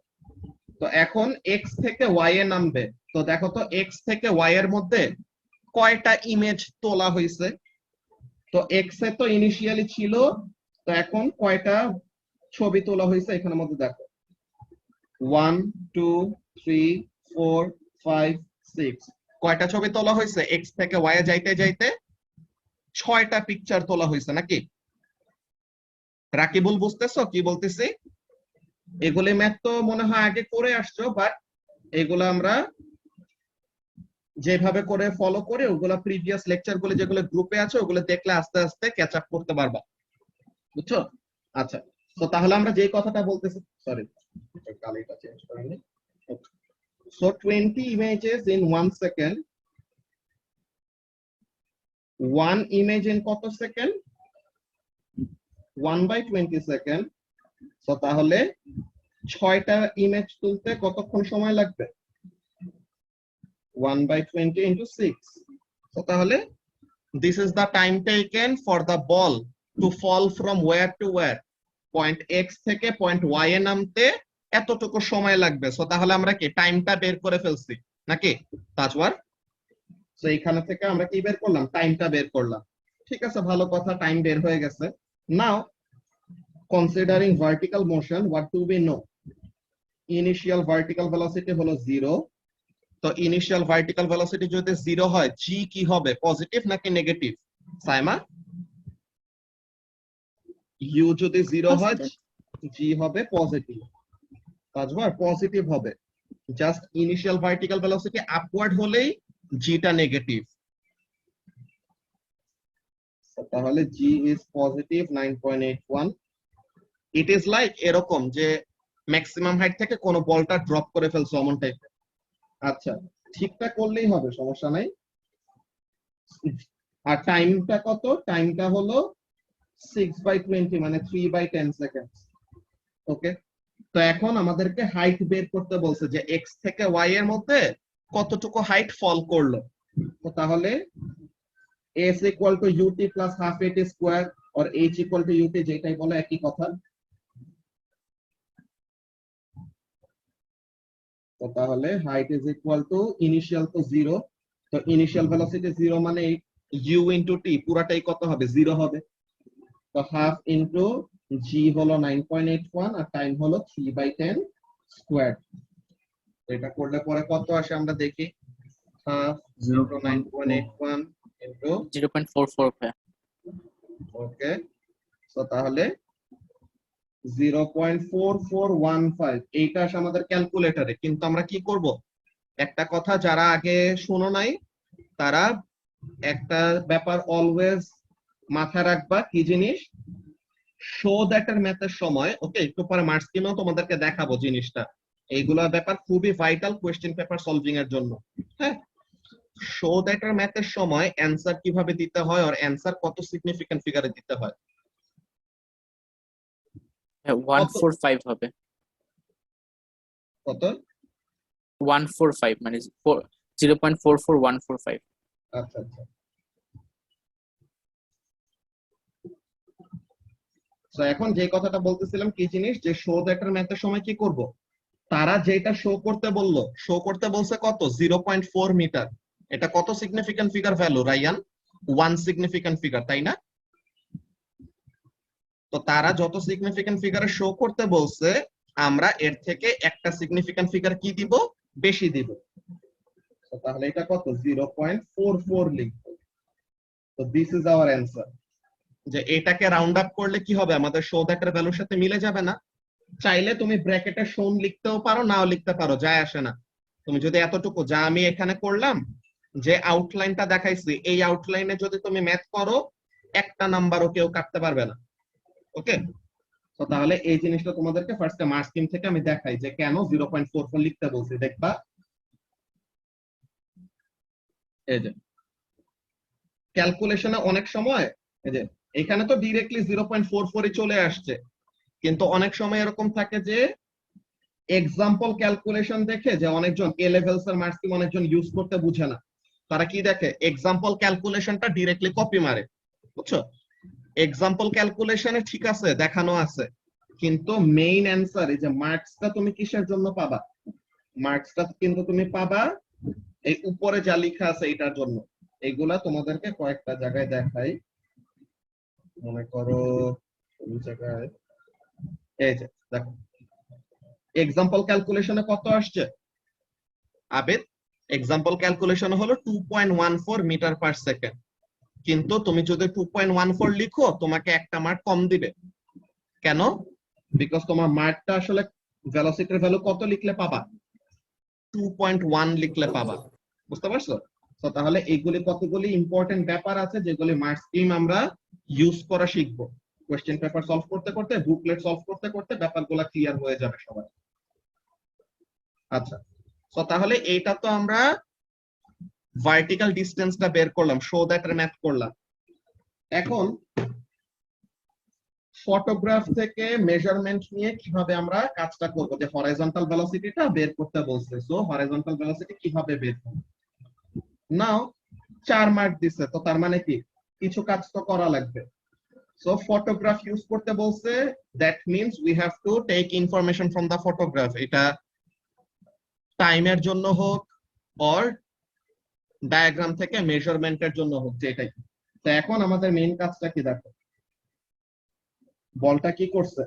তো এখন x থেকে y এ নামবে। তো দেখো তো x থেকে y এর মধ্যে কয়টা ইমেজ তোলা হয়েছে? তো x এ তো ইনিশিয়ালি ছিল, তো এখন কয়টা ছবি তোলা হয়েছে এখানের মধ্যে দেখো 1 2 3 4 5 6। কয়টা ছবি তোলা হয়েছে? x থেকে y এ যাইতে যাইতে 6টা পিকচার তোলা হয়েছে, নাকি? রাকিবুল বুঝতেছো কি বলতেছি? এগুলো ম্যাথ তো মনে হয় আগে করে আসছো, বাট এগুলো আমরা যেভাবে করে ফলো করে ওগুলা প্রিভিয়াস লেকচার গুলো যেগুলো গ্রুপে আছে ওগুলো দেখলে আস্তে আস্তে ক্যাচ আপ করতে পারবা, বুঝছো? আচ্ছা, তো তাহলে আমরা যে কথাটা বলতেছি, সরি কালিটা চেঞ্জ করে নি। So 20 images in 1 second, one image in কত সেকেন্ড? 1/20 সেকেন্ড। তো তাহলে 6টা ইমেজ তুলতে কতক্ষণ সময় লাগবে? 1/20 into 6। তো তাহলে this is the time taken for the ball to fall from where to where? Point x থেকে পয়েন্ট y এ নামতে এতটুকু সময় লাগবে। সো তাহলে আমরা কি টাইমটা বের করে ফেলছি নাকি তাজওয়ার? সো এখানে থেকে আমরা কি বের করলাম, টাইমটা বের করলাম। ঠিক আছে, ভালো কথা, টাইম বের হয়ে গেছে। Now considering vertical motion, what do we know? Initial vertical velocity হলো 0। তো ইনিশিয়াল ভার্টিক্যাল ভেলোসিটি যদি 0 হয়, জি কি হবে, পজিটিভ নাকি নেগেটিভ? সাইমা, ইউ যদি 0 হয় জি হবে পজিটিভ। তাজওয়ার পজিটিভ হবে। Just initial vertical velocity upward হলেই জিটা নেগেটিভ। তাহলে G is positive 9.81। It is like এরকম যে ম্যাক্সিমাম হাইট থেকে কোন বলটা ড্রপ করে ফেলছো অমন টাইপের। আচ্ছা, ঠিকঠাক করলেই হবে, সমস্যা নাই। আর টাইমটা কত? টাইমটা হলো 6/20 মানে 3/10 সেকেন্ড। ওকে, তো এখন আমাদেরকে হাইট বের করতে বলছে যে এক্স থেকে ওয়াই এর মধ্যে কতটুকু হাইট ফল করলো। তো তাহলে s equal to ut plus half at square or h equal to ut, যেটাই বলে একই কথা। তো তাহলে height is equal two initial তো 0, তো ইনিশিয়াল ভেলোসিটি 0 মানে u ইনটু t পুরাটাই কত হবে, 0 হবে। তো হাফ ইনটু g হলো 9.81 আর টাইম হলো 3/10 স্কয়ার। এটা করলে পরে কত আসে আমরা দেখি। হাফ 9.81 ইনটু 0.44 ভাই। ওকে, তো তাহলে 0.4415 এইটা আসে আমাদের ক্যালকুলেটরে। কিন্তু আমরা কি করব, একটা কথা যারা আগে শোনো নাই তারা একটা ব্যাপার অলওয়েজ মাথায় রাখবা, কি জিনিস, শো দ্যাট এর ম্যাথের সময়, ওকে, একটু পরে মার্কস স্কিমেও তোমাদেরকে দেখাবো জিনিসটা, এইগুলা ব্যাপার খুবই ভাইটাল কোয়েশ্চেন পেপার সলভিং এর জন্য। হ্যাঁ, শো দ্যাট এর ম্যাথের সময় অ্যানসার কিভাবে দিতে হয় আর অ্যানসার কত সিগনিফিকেন্ট ফিগারে দিতে হয়। 145 হবে। কত? 145 মানে 0.44145। আচ্ছা আচ্ছা, তো এখন যে কথাটা বলতেছিলাম কি জিনিস, যে শো দ্যাট এর ম্যাথের সময় কি করব, তারা যেটা শো করতে বললো, শো করতে বলছে কত, 0.4 মিটার। এটা কত significant figure value Rayan? 1 significant figure, তাই না? তো তারা যত সিগনিফিকেন্ট ফিগারে শো করতে বলছে, আমরা এর থেকে একটা সিগনিফিকেন্ট ফিগার কি দিব, বেশি দিব। তো তাহলে এটা কত, 0.44 লিখবো। তো দিস ইজ আওয়ার অ্যান্সার। যে এটাকে রাউন্ড আপ করলে কি হবে, আমাদের শো দ্যাটের ভ্যালুর সাথে মিলে যাবে না? চাইলে তুমি ব্র্যাকেটে শোন লিখতেও পারো, নাও লিখতে পারো, যায় আসে না। তুমি যদি এতটুকু যা আমি এখানে করলাম, যে আউটলাইনটা দেখাইছি, এই আউটলাইনে যদি তুমি ম্যাথ করো, একটা নাম্বারও কেউ কাটতে পারবে না। ওকে, তো তাহলে এই জিনিসটা তোমাদেরকে ফার্স্টে মার্কস স্কিম থেকে আমি দেখাই যে কেন 0.44 লিখতে বলছি। দেখবা, এই যে ক্যালকুলেশনে অনেক সময় এই যে এখানে তো ডিরেক্টলি 0.44 চলে আসছে, কিন্তু অনেক সময় এরকম থাকে যে এক্সাম্পল ক্যালকুলেশন দেখে যে অনেকজন এ লেভেলস এর মার্কস স্কিম অনেকজন ইউজ করতে বুঝে না, তারা কি দেখে, এক্সাম্পল ক্যালকুলেশনটা ডিরেক্টলি কপি মারে। বুঝছো, এক্সাম্পল ক্যালকুলেশনে ঠিক আছে দেখানো আছে, কিন্তু মেইন অ্যান্সার, এই যে মার্কসটা তুমি কিসের জন্য পাবা, মার্কসটা কিন্তু তুমি পাবা এই উপরে যা লেখা আছে এটার জন্য। এগুলা তোমাদেরকে কয়েকটা জায়গায় দেখাই, মনে করো এই জায়গায়, এই যে দেখো এক্সাম্পল ক্যালকুলেশনে কত আসছে আবেদ, এক্সাম্পল ক্যালকুলেশন হলো 2.14 মিটার পার সেকেন্ড। কিন্তু তুমি যদি 2.14 লিখো, তোমাকে একটা মার্ক কম দিবে। কেন? বিকজ তোমার মার্কটা আসলে ভেলোসিটির ভ্যালু কত লিখলে পাবা, 2.1 লিখলে পাবা। বুঝতে পারছো? তো তাহলে এইগুলি কতগুলি ইম্পর্টেন্ট ব্যাপার আছে যেগুলি মার্কস স্কিম আমরা ইউজ করা শিখবো। কোশ্চেন পেপার সলভ করতে করতে, বুকলেট সলভ করতে করতে ব্যাপারগুলো ক্লিয়ার হয়ে যাবে সবাই। আচ্ছা, তো তাহলে এইটা তো আমরা ভার্টিক্যাল ডিসটেন্সটা বের করলাম, শো দ্যাট এর ম্যাথ করলাম। এখন ফটোগ্রাফ থেকে মেজারমেন্ট নিয়ে কিভাবে আমরা কাজটা করব, যে হরাইজন্টাল ভেলোসিটিটা বের করতে বলছে। সো হরাইজন্টাল ভেলোসিটি কিভাবে বের করব, নাও 4 মার্ক দিছে, তো তার মানে কি কিছু কাজ তো করা লাগবে। সো ফটোগ্রাফ ইউজ করতে বলছে, that means we have to take information from the photograph. এটা টাইমের জন্য হোক অর ডায়াগ্রাম থেকে মেজারমেন্টের জন্য হোক, যেটাই। তো এখন আমাদের মেইন কাজটা কি দেখো, বলটা কি করছে,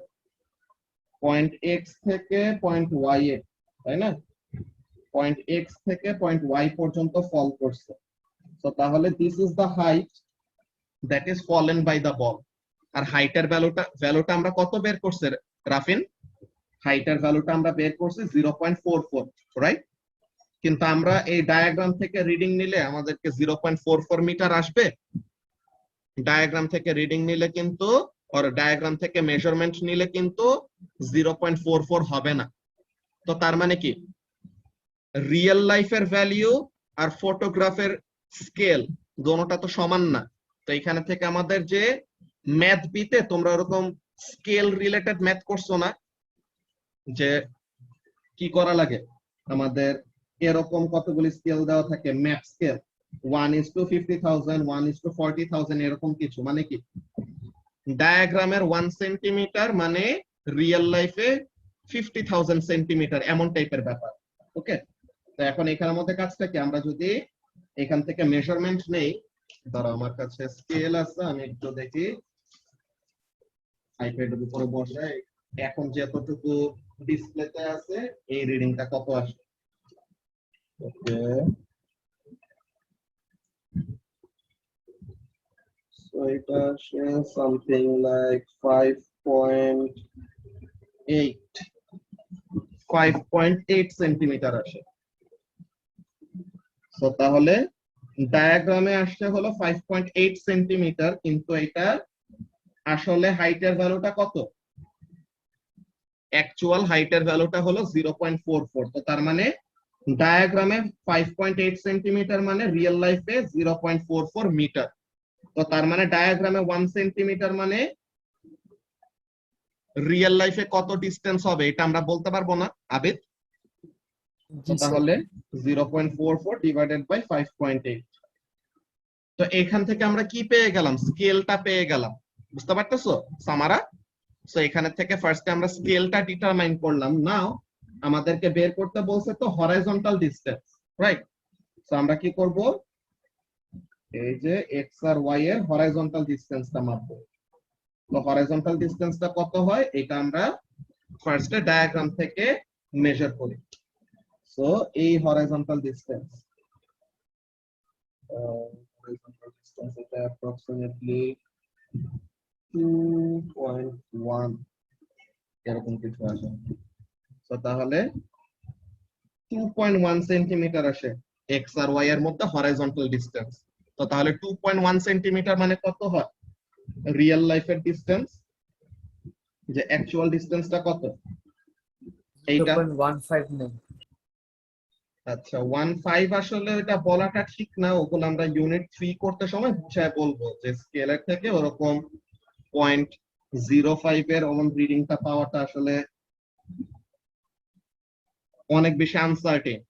পয়েন্ট এক্স থেকে পয়েন্ট ওয়াই এ, তাই না? পয়েন্ট এক্স থেকে পয়েন্ট ওয়াই পর্যন্ত ফল করছে। তো তাহলে this is the height that is fallen by the ball. আর হাইটের ভ্যালুটা আমরা কত বের করছে রাফিন? হাইটের ভ্যালুটা আমরা বের করছি 0.44, রাইট? কিন্তু আমরা এই ডায়াগ্রাম থেকে রিডিং নিলে আমাদেরকে 0.44 মিটার আসবে। ডায়াগ্রাম থেকে রিডিং নিলে কিন্তু, আর ডায়াগ্রাম থেকে মেজারমেন্ট নিলে কিন্তু 0.44 হবে না। তো তার মানে কি, রিয়েল লাইফের ভ্যালিউ আর ফটোগ্রাফের স্কেল দোনোটা তো সমান না। তো এখানে থেকে আমাদের যে ম্যাথ বিতে তোমরা ওরকম স্কেল রিলেটেড ম্যাথ করছো না, যে কি করা লাগে, আমাদের এরকম কতগুলি স্কেল দেওয়া থাকে, ম্যাপ স্কেল 1:50,000, 1:40,000, এরকম কিছু। মানে কি, ডায়াগ্রামের 1 সেন্টিমিটার মানে রিয়েল লাইফে 50,000 সেন্টিমিটার, এমন টাইপের ব্যাপার। ওকে, তো এখন এখানের মধ্যে কাজটা কি, আমরা যদি এখান থেকে মেজারমেন্ট নেই, ধরো আমার কাছে স্কেল আছে, আমি একটু দেখি আইপ্যাডের উপরে বসে এখন যতটুকু ডিসপ্লেতে আছে এই রিডিংটা কত আসে। ওকে, সো এটা আসে সামথিং লাইক 5.8 সেন্টিমিটার আসে। সো তাহলে ডায়াগ্রামে আসছে হলো 5.8 সেন্টিমিটার, কিন্তু এটা আসলে হাইটের ভ্যালুটা কত? অ্যাকচুয়াল হাইটের ভ্যালুটা হলো 0.44। তো তার মানে ডায়াগ্রামে 5.8 সেন্টিমিটার মানে রিয়েল লাইফে 0.44 মিটার। তো তার মানে ডায়াগ্রামে 1 সেন্টিমিটার মানে রিয়েল লাইফে কত ডিসটেন্স হবে এটা আমরা বলতে পারবো না, আবিদ? তো তাহলে 0.44 ডিভাইডেড বাই 5.8। তো এখান থেকে আমরা কি পেয়ে গেলাম? স্কেলটা পেয়ে গেলাম। বুঝতে পারতেছো সামারা? সো এখানে থেকে ফার্স্টে আমরা স্কেলটা ডিটারমাইন করলাম। নাও আমাদেরকে বের করতে বলছে তো হরাইজন্টাল ডিসটেন্স, রাইট? সো আমরা কি করব, এই যে এক্স আর ওয়াই এর হরাইজন্টাল ডিসটেন্সটা মাপবো। তো হরাইজন্টাল ডিসটেন্সটা কত হয় এটা আমরা ফার্স্টে ডায়াগ্রাম থেকে মেজার করি। সো এই হরাইজন্টাল ডিসটেন্স, এটা অ্যাপ্রক্সিমেটলি 2.1 এরকম কিছু আসে। তো তাহলে 2.1 সেন্টিমিটার আসে এক্স আর ওয়াই এর মধ্যে হরাইজন্টাল ডিসটেন্স। তো তাহলে 2.1 সেন্টিমিটার মানে কত হয় রিয়েল লাইফের ডিসটেন্স? যে অ্যাকচুয়াল ডিসটেন্সটা কত? এইটা 0.159। আচ্ছা 15 আসলে এটা বলাটা ঠিক না, ওগুলো আমরা ইউনিট 3 করতে সময় বুঝায় বলবো যে স্কেলের থেকে ওরকম 0.05 এর অমন রিডিংটা পাওয়াটা আসলে অনেক বেশি আনসার্টেন।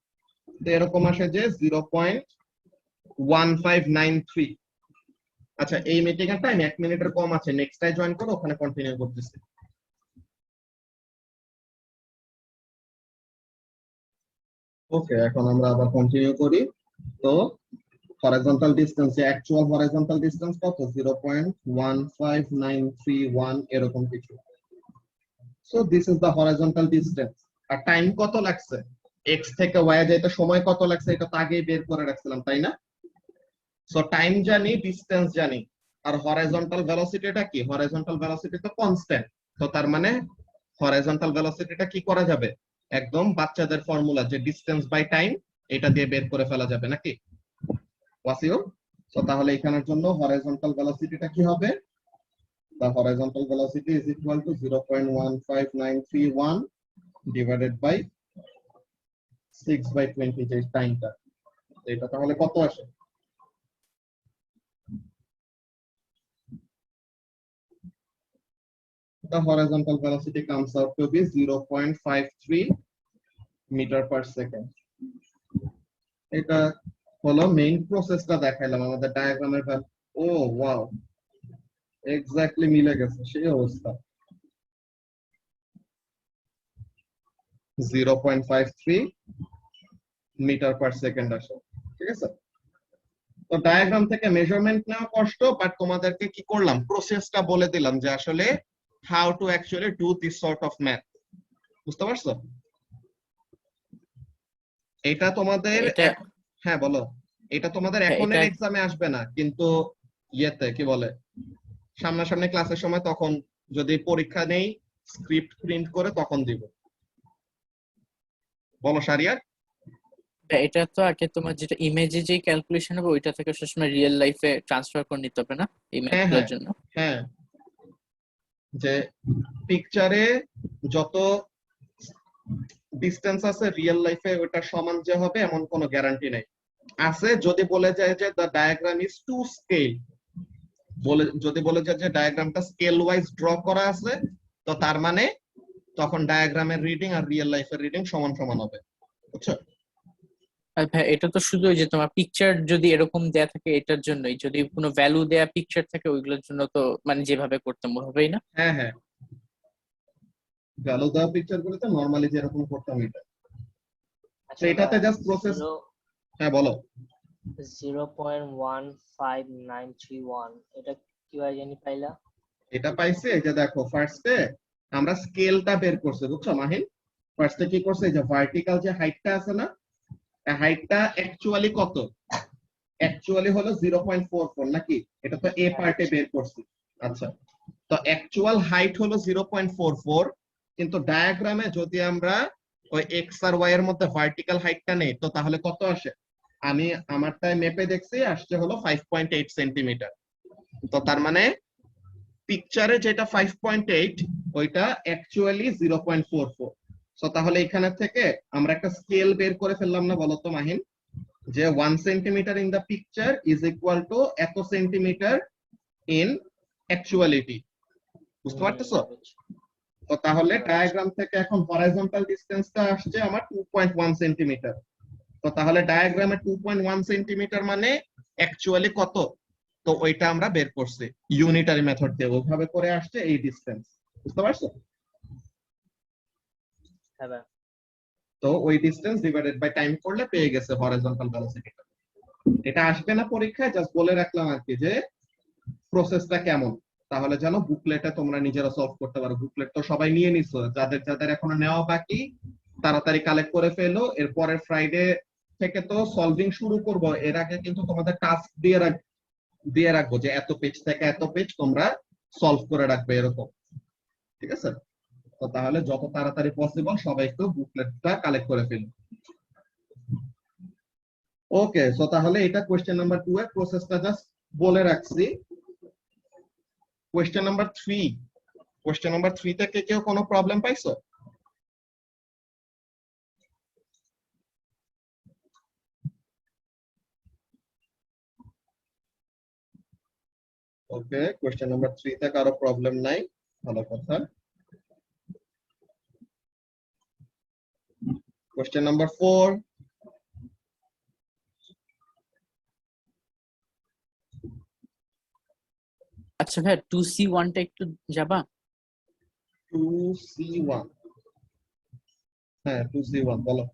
তো এরকম আসে যে 0.1593। আচ্ছা এই মিটিং এর টাইম 1 মিনিটের কম আছে, নেক্সট টাইম জয়েন করো, ওখানে কন্টিনিউ করতেছি। ওকে, এখন আমরা আবার কন্টিনিউ করি। তো horizontal distance, actual horizontal distance কত? 0.15931 এরকম কিছু। So this is the horizontal distance. আর টাইম কত লাগছে? এক্স থেকে ওয়াই যাইতে সময় কত লাগছে এটা তো আগেই বের করে রাখছিলাম, তাই না? সো টাইম জানি, ডিসটেন্স জানি, আর হরাইজন্টাল ভেলোসিটিটা কি? হরাইজন্টাল ভেলোসিটি তো কনস্ট্যান্ট। তো তার মানে হরাইজন্টাল ভেলোসিটিটা কি করা যাবে? একদম বাচ্চাদের ফর্মুলা, যে ডিসটেন্স বাই টাইম, এটা দিয়ে বের করে ফেলা যাবে নাকি ওয়াসিও? সো তাহলে এখানের জন্য হরাইজন্টাল ভেলোসিটিটা কি হবে? The horizontal velocity is equal to 0.15931 divided by 6/20, যে টাইমটা, এটা তাহলে কত আসে? The horizontal velocity comes out to be 0.53 meter per second. এটা হলো মেইন প্রসেসটা দেখাইলাম আমাদের ডায়াগ্রামের। ও ওয়াও, এক্স্যাক্টলি মিলে গেছে, সেই অবস্থা। 0.53 মিটার পার সেকেন্ড আসে, ঠিক আছে। তো ডায়াগ্রাম থেকে মেজারমেন্ট নেওয়া কষ্ট, বাট তোমাদেরকে কি করলাম, প্রসেসটা বলে দিলাম যে আসলে how to actually do this sort of math. বুঝতে পারছো? এটা তোমাদের এটা হ্যাঁ বলো। এটা তোমাদের হ্যাঁ, এখনের এটা এক্সামে আসবে না, কিন্তু ইয়েতে কি বলে সামনাসামনি ক্লাসের সময়, তখন যদি পরীক্ষা নেই স্ক্রিপ্ট প্রিন্ট করে তখন দিব। বলো শারিয়ার। এটা তো আগে তোমার যেটা ইমেজে যে ক্যালকুলেশন হবে ওইটা থেকে সবসময় রিয়েল লাইফে ট্রান্সফার করে নিতে হবে না এই হ্যাঁ ম্যাথগুলোর হ্যাঁ জন্য? হ্যাঁ, যে পিকচারে যত ডিসটেন্স আছে রিয়েল লাইফে ওটা সমান যে হবে এমন কোনো গ্যারান্টি নাই। আছে যদি বলে যায় যে the diagram is to scale, যদি বলে যায় যে ডায়াগ্রামটা স্কেল ওয়াইজ ড্র করা আছে, তো তার মানে তখন ডায়াগ্রামের রিডিং আর রিয়েল লাইফের রিডিং সমান সমান হবে। বুঝছো? আর ভাই এটা তো শুধু ওই যে তোমার পিকচার যদি এরকম দেয়া থাকে এটার জন্যই, যদি কোনো ভ্যালু দেয়া পিকচার থাকে ওইগুলোর জন্য তো মানে যেভাবে করতাম ওভাবেই না? হ্যাঁ হ্যাঁ, ভ্যালু দেওয়া পিকচার গুলোতে নরমালি যেরকম করতাম এটা। তো আচ্ছা এটাতে ভাইয়া, জাস্ট প্রসেস। হ্যাঁ বলো। 0.15931 এটা কিভাবে জানি পাইলা? এটা পাইছে এই যে দেখো, ফার্স্টে আমরা স্কেলটা বের করছি, বুঝছো মাহিন? ফার্স্টে কি করছে, এই যে ভার্টিক্যাল যে হাইটটা আছে না, এই হাইটটা অ্যাকচুয়ালি কত? অ্যাকচুয়ালি হলো 0.44 নাকি? এটা তো এ পার্টে বের করছি। আচ্ছা, তো অ্যাকচুয়াল হাইট হলো 0.44, কিন্তু ডায়াগ্রামে যদি আমরা ওই এক্স আর ওয়াই এর মধ্যে ভার্টিক্যাল হাইটটা নেই, তো তাহলে কত আসে? আমি আমারটায় মেপে দেখছি, আসছে হলো 5.8 সেন্টিমিটার। তো তার মানে পিকচারে যেটা 5.8 ওইটা অ্যাকচুয়ালি 0.44। সো তাহলে এখানে থেকে আমরা একটা স্কেল বের করে ফেললাম না, বলতো মাহিন? যে 1 centimetre in the picture is equal to এত সেন্টিমিটার ইন অ্যাকচুয়ালিটি। বুঝতে পারতেছো? তো তাহলে ডায়াগ্রাম থেকে এখন হরাইজন্টাল ডিসটেন্সটা আসছে আমার 2.1 সেন্টিমিটার। তো তাহলে ডায়াগ্রামে 2.1 সেন্টিমিটার মানে অ্যাকচুয়ালি কত? তো ওইটা আমরা বের করছি ইউনিটারি মেথড দিয়ে, ওইভাবে করে আসছে এই ডিসটেন্স। বুঝতে পারছো? হ্যাঁ ভাই। তো ওই ডিসটেন্স ডিভাইডেড বাই টাইম করলে পেয়ে গেছে হরাইজন্টাল ভেলোসিটিটা। এটা আসবে না পরীক্ষায়, জাস্ট বলে রাখলাম আর কি যে প্রসেসটা কেমন, তাহলে যেন বুকলেটে তোমরা নিজেরা সলভ করতে পারো। বুকলেট তো সবাই নিয়ে নিছো, যাদের যাদের এখনো নেওয়া বাকি তাড়াতাড়ি কালেক্ট করে ফেলো। এরপরে ফ্রাইডে থেকে তো সলভিং শুরু করব, এর আগে কিন্তু তোমাদের টাস্ক দিয়ে রাখবো যে এত পেজ থেকে এত পেজ তোমরা সলভ করে রাখবে এরকম, ঠিক আছে? তো তাহলে যত তাড়াতাড়ি পসিবল সবাই একটু বুকলেটটা কালেক্ট করে ফেলো। ওকে, সো তাহলে এটা কোয়েশ্চেন নাম্বার 2 এর প্রসেসটা জাস্ট বলে রাখছি। কোয়েশ্চেন নাম্বার 3, কোয়েশ্চেন নাম্বার 3 থেকে কেউ কোনো প্রবলেম পাইছো? ওকে, কোয়েশ্চেন নাম্বার 3 তে কারো প্রবলেম নাই, ভালো কথা। কোয়েশ্চেন নাম্বার 4, আচ্ছা ভাই 2C1টা একটু যাবা? 2C1, হ্যাঁ 2C1 বলো।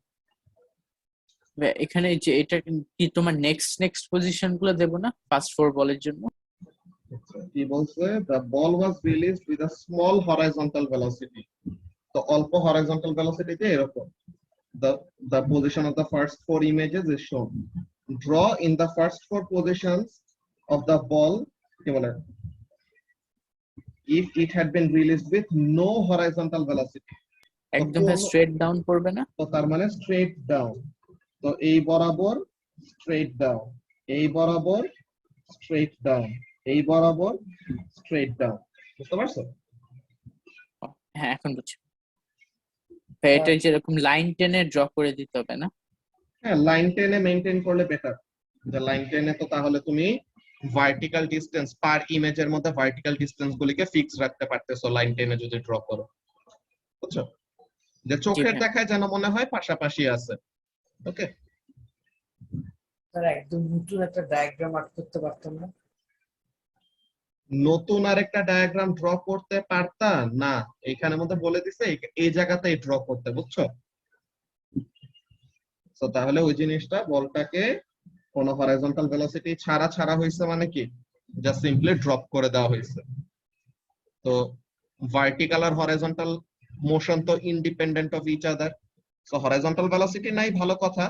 ভাই, এখানে যে এটা কি তোমার নেক্সট পজিশন গুলো দেবো না ফার্স্ট 4 বলের জন্য? কি বলছে, the ball was released with a small horizontal velocity। তো অল্প horizontal velocity তে এরকম the position of the first 4 images is shown, draw in the first 4 positions of the ball, কি বলে, if it had been released with no horizontal velocity। একদম ভাই স্ট্রেট ডাউন পড়বে না? তো তার মানে স্ট্রেট ডাউন, তো এই বরাবর স্ট্রেট ডাউন, এই বরাবর স্ট্রেট ডাউন, এই বরাবর স্ট্রেট ডাউন। বুঝতে পারছো? হ্যাঁ এখন বুঝছি ভাই। এটা যেরকম লাইন টেনে ড্র করে দিতে হবে না? হ্যাঁ, লাইন টেনে মেইনটেইন করলে বেটার। যে লাইন টেনে তো তাহলে তুমি ভার্টিক্যাল ডিসটেন্স পার ইমেজের মধ্যে ভার্টিক্যাল ডিসটেন্স গুলিকে ফিক্স রাখতে পারতেছো লাইন টেনে যদি ড্র করো। বুঝছো? যে জি চোখের ভাই। দেখায় যেন মনে হয় পাশাপাশি আছে। ওকে, স্যার একদম নতুন একটা ডায়াগ্রাম আর্ট করতে পারতাম না? নতুন আরেকটা ডায়াগ্রাম ড্র করতে পারতা না, এখানে মধ্যে বলে দিছে এই জায়গাতেই ড্র করতে, বুঝছো? তো তাহলে ওই জিনিসটা বলটাকে কোনো হরাইজন্টাল ভেলোসিটি ছাড়া ছাড়া হয়েছে মানে কি, জাস্ট সিম্পলি ড্রপ করে দেওয়া হয়েছে। তো ভার্টিক্যাল আর হরাইজন্টাল মোশন তো independent of each other. So horizontal velocity নাই, ভালো কথা,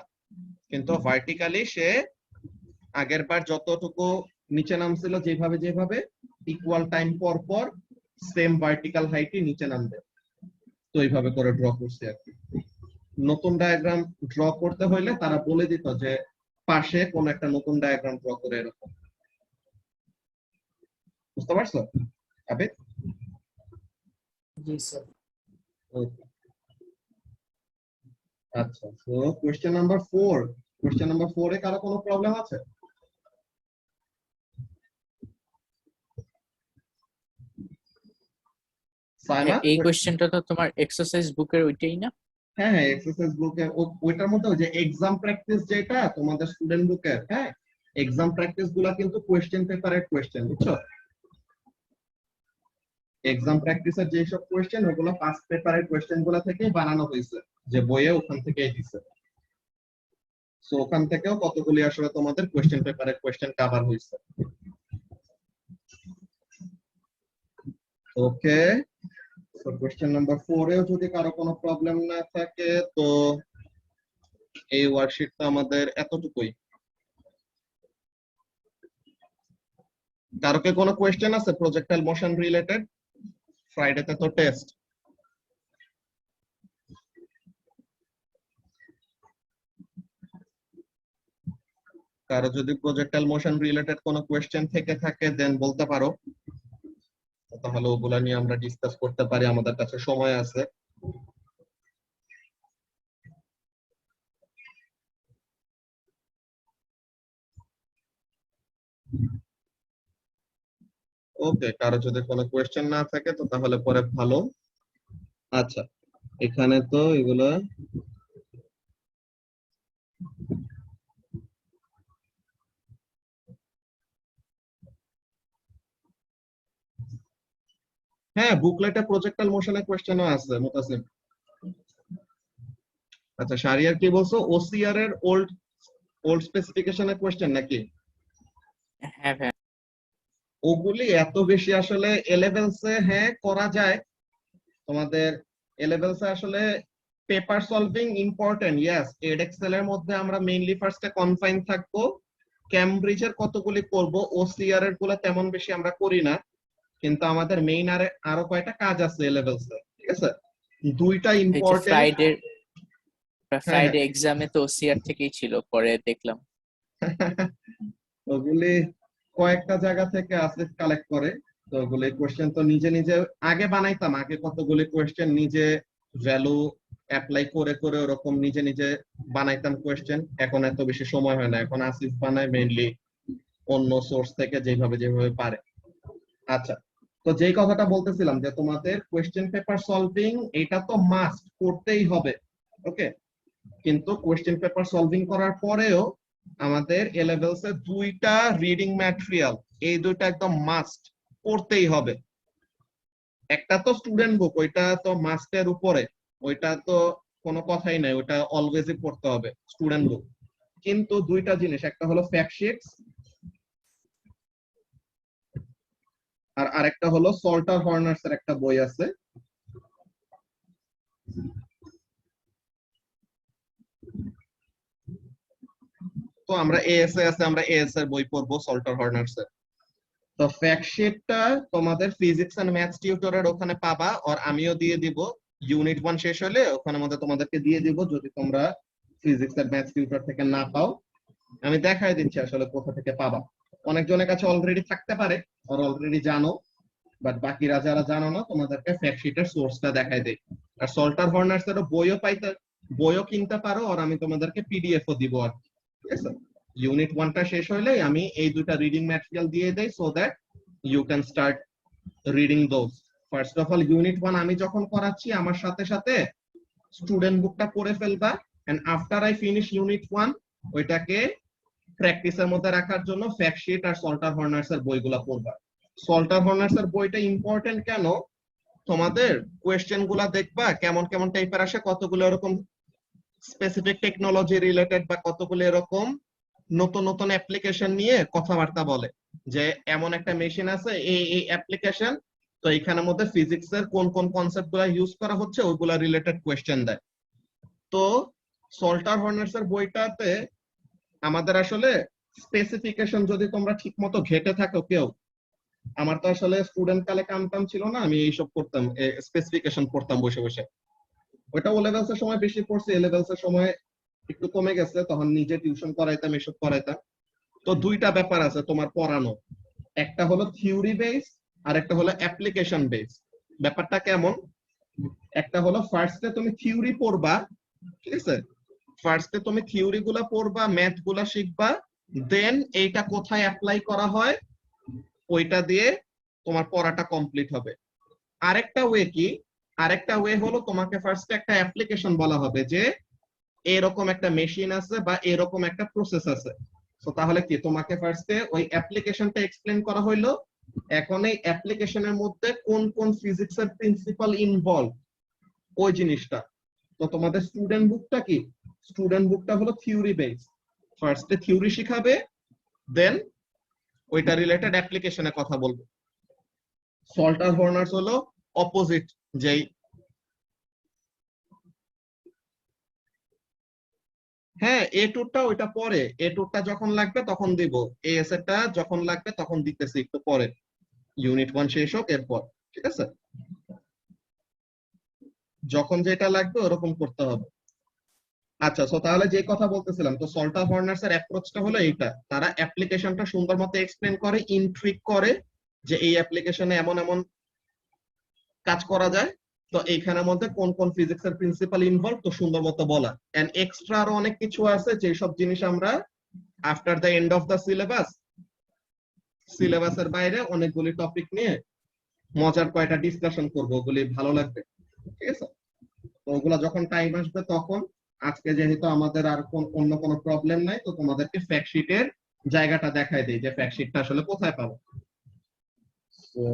কিন্তু ভার্টিক্যালি সে আগের বার যতটুকু নিচে নামছিল যেভাবে যেভাবে ইকুয়াল টাইম পর পর সেম ভার্টিক্যাল হাইটই নিচে নামবে। তো এইভাবে করে ড্র করছি আর কি। নতুন ডায়াগ্রাম ড্র করতে হইলে তারা বলে দিত যে পাশে কোন একটা নতুন ডায়াগ্রাম ড্র করে এরকম। বুঝতে পারছো আবে? জি স্যার। আচ্ছা, তো কোশ্চেন নাম্বার 4, কোশ্চেন নাম্বার 4 এ কারো কোনো প্রবলেম আছে? সাইমা, এই কোশ্চেনটা তো তোমার এক্সারসাইজ বুকের ওইটাই না? হ্যাঁ হ্যাঁ, এক্সারসাইজ বুকে ওইটার মধ্যে ওই যে এক্সাম প্র্যাকটিস যেটা তোমাদের স্টুডেন্ট বুকের, হ্যাঁ এক্সাম প্র্যাকটিস গুলা কিন্তু কোশ্চেন পেপারের কোশ্চেন, বুঝছো? এক্সাম প্র্যাকটিসের যে সব কোশ্চেন ওগুলো পাস পেপারের কোশ্চেন গুলা থেকেই বানানো হয়েছে, যে বইয়ে ওখান থেকেই দিছে। সো ওখান থেকেও কতগুলি আসলে তোমাদের কোশ্চেন পেপারের কোশ্চেন কভার হয়েছে। ওকে, সো কোশ্চেন নাম্বার 4 এও যদি কারো কোনো প্রবলেম না থাকে তো এই ওয়ার্কশিটটা আমাদের এতটুকুই। কারো কি কোনো কোশ্চেন আছে প্রজেক্টাইল মোশন রিলেটেড? ফ্রাইডেতে তো টেস্ট। কারো যদি প্রজেক্টাইল মোশন রিলেটেড কোনো কোশ্চেন থেকে থাকে দেন বলতে পারো, তাহলে ওগুলা নিয়ে আমরা ডিসকাস করতে পারি, আমাদের কাছে সময় আছে। ওকে, কারো যদি কোনো কোয়েশ্চেন না থাকে তো তাহলে পরে ভালো। আচ্ছা, এখানে তো এগুলা হ্যাঁ বুকলেটে প্রজেক্টাইল মোশনের কোয়েশ্চেনও আছে মুতাসিম। আচ্ছা শারিয়ার কি বলছো, ওসিআর এর ওল্ড ওল্ড স্পেসিফিকেশনের কোয়েশ্চেন নাকি? হ্যাঁ ভাই। ওগুলি এত বেশি আসলে এ লেভেলসে হ্যাঁ করা যায় তোমাদের। এ লেভেলসে আসলে পেপার সলভিং ইম্পর্টেন্ট, ইয়েস। এডএক্সেল এর মধ্যে আমরা মেইনলি ফার্স্টে কনফাইন থাকবো, ক্যামব্রিজের কতগুলি করব, ওসিআর এর গুলো তেমন বেশি আমরা করি না, কিন্তু আমাদের মেইন আরো কয়টা কাজ আছে এ লেভেলসে, ঠিক আছে? দুইটা এই যে ইম্পর্টেন্ট। হ্যাঁ হ্যাঁ, ফ্রাইডে এক্সামে তো ওসিআর থেকেই ছিল, পরে দেখলাম। ওগুলি কয়েকটা জায়গা থেকে আসিফ কালেক্ট করে। তো ওগুলি কোশ্চেন তো নিজে নিজে আগে বানাইতাম, আগে কতগুলি কোশ্চেন নিজে ভ্যালু অ্যাপ্লাই করে করে ওরকম নিজে নিজে বানাইতাম কোশ্চেন। এখন এত বেশি সময় হয় না, এখন আসিফ বানায় মেইনলি অন্য সোর্স থেকে যেভাবে যেভাবে পারে। আচ্ছা, তো যেই কথাটা বলতেছিলাম যে তোমাদের কোয়েশ্চেন পেপার সলভিং এটা তো মাস্ট করতেই হবে, ওকে? কিন্তু কোয়েশ্চেন পেপার সলভিং করার পরেও আমাদের এ লেভেলস এ দুইটা রিডিং ম্যাটেরিয়াল, এই দুইটা একদম মাস্ট পড়তেই হবে। একটা তো স্টুডেন্ট বুক, ওইটা তো মাস্টের উপরে, ওইটা তো কোনো কথাই নাই, ওইটা অলওয়েজই পড়তে হবে স্টুডেন্ট বুক। কিন্তু দুইটা জিনিস, একটা হলো ফ্যাক্ট শিটস আর আরেকটা হলো সল্টার হর্নার্স এর একটা বই আছে। তো আমরা এএসএ আছে, আমরা এএস এর বই পড়বো সল্টার হর্নার্স এর। তো ফ্যাক্ট শিটটা তোমাদের ফিজিক্স এন্ড ম্যাথস টিউটরের ওখানে পাবা, আর আমিও দিয়ে দিব ইউনিট 1 শেষ হলে ওখানে মধ্যে তোমাদেরকে দিয়ে দিব, যদি তোমরা ফিজিক্স এন্ড ম্যাথস টিউটর থেকে না পাও। আমি দেখাই দিচ্ছি আসলে কোথা থেকে পাবা। অনেকজনের কাছে অলরেডি থাকতে পারে আর অলরেডি জানো, বাট বাকিরা যারা জানো না তোমাদেরকে ফ্যাক্ট শিটের সোর্সটা দেখাই দেই। আর সল্টার হর্নার্স এর বইও কিনতে পারো, আর আমি তোমাদেরকে পিডিএফও দিব আর কি, ঠিক আছে? ইউনিট 1টা শেষ হইলে আমি এই দুইটা রিডিং ম্যাটেরিয়াল দিয়ে দেই, so that you can start reading those. First of all unit 1 আমি যখন করাচ্ছি আমার সাথে সাথে স্টুডেন্ট বুকটা পড়ে ফেলবা, and after I finish unit 1 ওইটাকে প্র্যাকটিসের মধ্যে রাখার জন্য ফ্যাক্ট শিট আর সল্টার হর্নার্স এর বইগুলা পড়বা। সল্টার হর্নার্স এর বইটা ইম্পর্টেন্ট কেন? তোমাদের কোয়েশ্চেন গুলা দেখবা কেমন কেমন টাইপের আসে, কতগুলো এরকম স্পেসিফিক টেকনোলজি রিলেটেড বা কতগুলো এরকম নতুন নতুন অ্যাপ্লিকেশন নিয়ে কথাবার্তা বলে যে এমন একটা মেশিন আছে, এই অ্যাপ্লিকেশন, তো এখানের মধ্যে ফিজিক্স এর কোন কোন কনসেপ্ট গুলা ইউজ করা হচ্ছে ওইগুলা রিলেটেড কোয়েশ্চেন দেয়। তো সল্টার হর্নার্স এর বইটাতে আমাদের আসলে স্পেসিফিকেশন যদি তোমরা ঠিক মতো ঘেটে থাকো কেউ, আমার তো আসলে স্টুডেন্ট কালে কাম ছিল না, আমি এইসব করতাম, স্পেসিফিকেশন পড়তাম বসে বসে। ওইটা ও লেভেলস এর সময় বেশি পড়ছি, এ লেভেলস এর সময় একটু কমে গেছে, তখন নিজে টিউশন করাইতাম, এসব করাইতাম। তো দুইটা ব্যাপার আছে তোমার পড়ানো, একটা হলো থিওরি বেস আর একটা হলো অ্যাপ্লিকেশন বেস। ব্যাপারটা কেমন? একটা হলো ফার্স্টে তুমি থিওরি পড়বা, ঠিক আছে, ফার্স্টে তুমি থিওরি গুলা পড়বা, ম্যাথ গুলা শিখবা, দেন এইটা কোথায় অ্যাপ্লাই করা হয় ওইটা দিয়ে তোমার পড়াটা কমপ্লিট হবে। আরেকটা ওয়ে কি, আরেকটা ওয়ে হলো তোমাকে ফার্স্টে একটা অ্যাপ্লিকেশন বলা হবে যে এরকম একটা মেশিন আছে বা এরকম একটা প্রসেস আছে। তো তাহলে কি তোমাকে ফার্স্টে ওই অ্যাপ্লিকেশনটা এক্সপ্লেন করা হইলো, এখন এই অ্যাপ্লিকেশনের মধ্যে কোন কোন ফিজিক্সের প্রিন্সিপাল ইনভলভ ওই জিনিসটা। তো তোমাদের স্টুডেন্ট বুকটা কি, স্টুডেন্ট বুকটা হলো থিওরি বেস, ফার্স্টে থিওরি শিখাবে, দেন ওইটা রিলেটেড অ্যাপ্লিকেশনে কথা বলবে। সল্টার হর্নার্স হলো অপোজিট, যেই হ্যাঁ এ টুরটা ওইটা পরে, এ টুরটা যখন লাগবে তখন দিব, এএস এরটা যখন লাগবে তখন দিতেছি একটু পরে, ইউনিট 1 শেষ হোক এরপর, ঠিক আছে, যখন যেটা লাগবে ওরকম করতে হবে। আচ্ছা, সো তাহলে যে কথা বলতেছিলাম, তো সল্টার হর্নার্স এর অ্যাপ্রোচটা হলো এইটা, তারা অ্যাপ্লিকেশনটা সুন্দর মতো এক্সপ্লেন করে, ইন্ট্রিগ করে যে এই অ্যাপ্লিকেশনে এমন এমন কাজ করা যায়, তো এইখানের মধ্যে কোন কোন ফিজিক্সের প্রিন্সিপাল ইনভলভ তো সুন্দর মতো বলা, এন্ড এক্সট্রা আরো অনেক কিছু আছে যেসব জিনিস আমরা after the end of the সিলেবাসের বাইরে অনেকগুলি টপিক নিয়ে মজার কয়টা ডিসকাশন করবো, ওগুলি ভালো লাগবে, ঠিক আছে। তো ওগুলা যখন টাইম আসবে তখন, আজকে যেহেতু আমাদের আর অন্য কোনো প্রবলেম নাই, তো তোমাদেরকে ফ্যাক্ট শিটের জায়গাটা দেখাই দিই যে ফ্যাক্ট শিটটা আসলে কোথায় পাবো। তো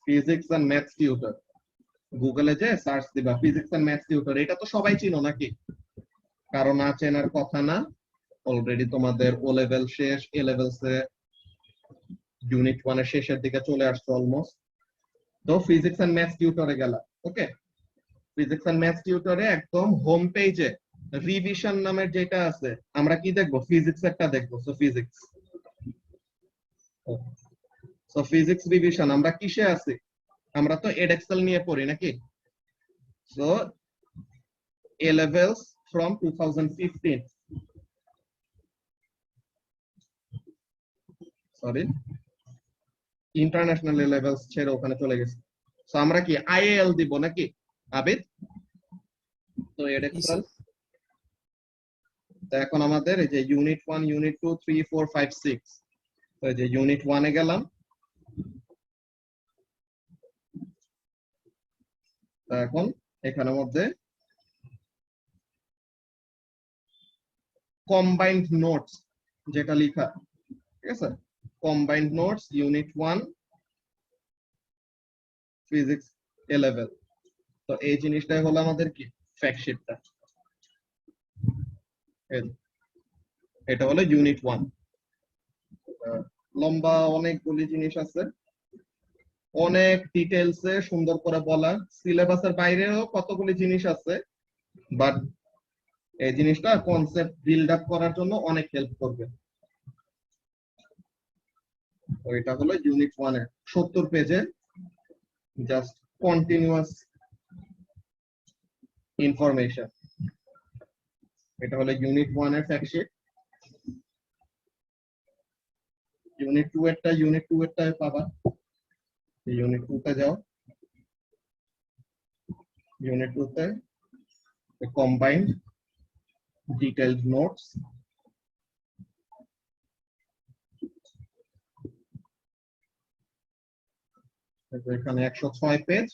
ফিজিক্স এন্ড ম্যাথস টিউটর, গুগলে যে সার্চ দিবা ফিজিক্স এন্ড ম্যাথস টিউটর, এটা তো সবাই চিনো নাকি, কারো না চেনার কথা না, অলরেডি তোমাদের ও লেভেল শেষ, এ লেভেলসে ইউনিট 1 এর শেষের দিকে চলে আসছে অলমোস্ট। তো ফিজিক্স এন্ড ম্যাথস টিউটরে গেলা, ওকে, ফিজিক্স এন্ড ম্যাথস টিউটরে একদম হোম পেজে রিভিশন নামের যেটা আছে, আমরা কি দেখবো, ফিজিক্স একটা দেখবো। সো ফিজিক্স রিভিশন আমরা কিসে আছি, আমরা তো এডএক্সেল নিয়ে পড়ি নাকি। So A levels from 2015, sorry international A levels ছেড়ে ওখানে চলে গেছে। সো আমরা কি আইএল দিব নাকি আবিদ? তো এডএক্সেল, তো এখন আমাদের এই যে ইউনিট 1, ইউনিট 2, 3, 4, 5, 6, তো এই যে ইউনিট 1 এ গেলাম, তো এখন এখানের মধ্যে কম্বাইন্ড নোটস যেটা লেখা, ঠিক আছে, কম্বাইন্ড নোটস ইউনিট 1 ফিজিক্স এ লেভেল। তো এই জিনিসটাই হলো আমাদের কি ফ্যাক্ট শিটটা, এটা হলো ইউনিট 1। লম্বা অনেকগুলি জিনিস আছে, অনেক ডিটেলসে সুন্দর করে বলা, সিলেবাসের বাইরেও কতগুলি জিনিস আছে, বাট এই জিনিসটা কনসেপ্ট বিল্ড আপ করার জন্য অনেক হেল্প করবে। ওইটা হলো ইউনিট 1 এর 70 পেজে জাস্ট কন্টিনিউয়াস ইনফরমেশন। এটা হলো ইউনিট 1 এর ফ্যাক্ট শিট। ইউনিট 2 এরটা পাবা, ইউনিট 2 তে যাও, ইউনিট 2 তে কম্বাইন্ড ডিটেইলড নোটস, এখানে 106 পেজ,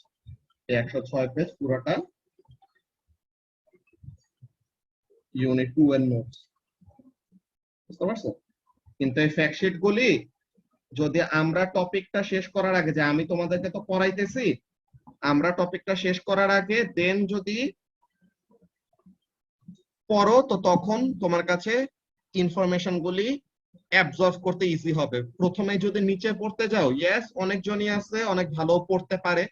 এই 106 পেজ পুরোটা ইউনিট 2 এর নোটস, বুঝতে পারছো? কিন্তু এই ফ্যাক্ট শিট গুলি যদি আমরা টপিকটা শেষ করার আগে, যে আমি তোমাদেরকে তো পড়াইতেছি, আমরা টপিকটা শেষ করার আগে দেন যদি পড়ো তো তখন তোমার কাছে ইনফরমেশন গুলি অ্যাবজর্ব করতে ইজি হবে। প্রথমে যদি নিচে পড়তে যাও, ইয়েস অনেকজনই আছে অনেক ভালো পড়তে পারে,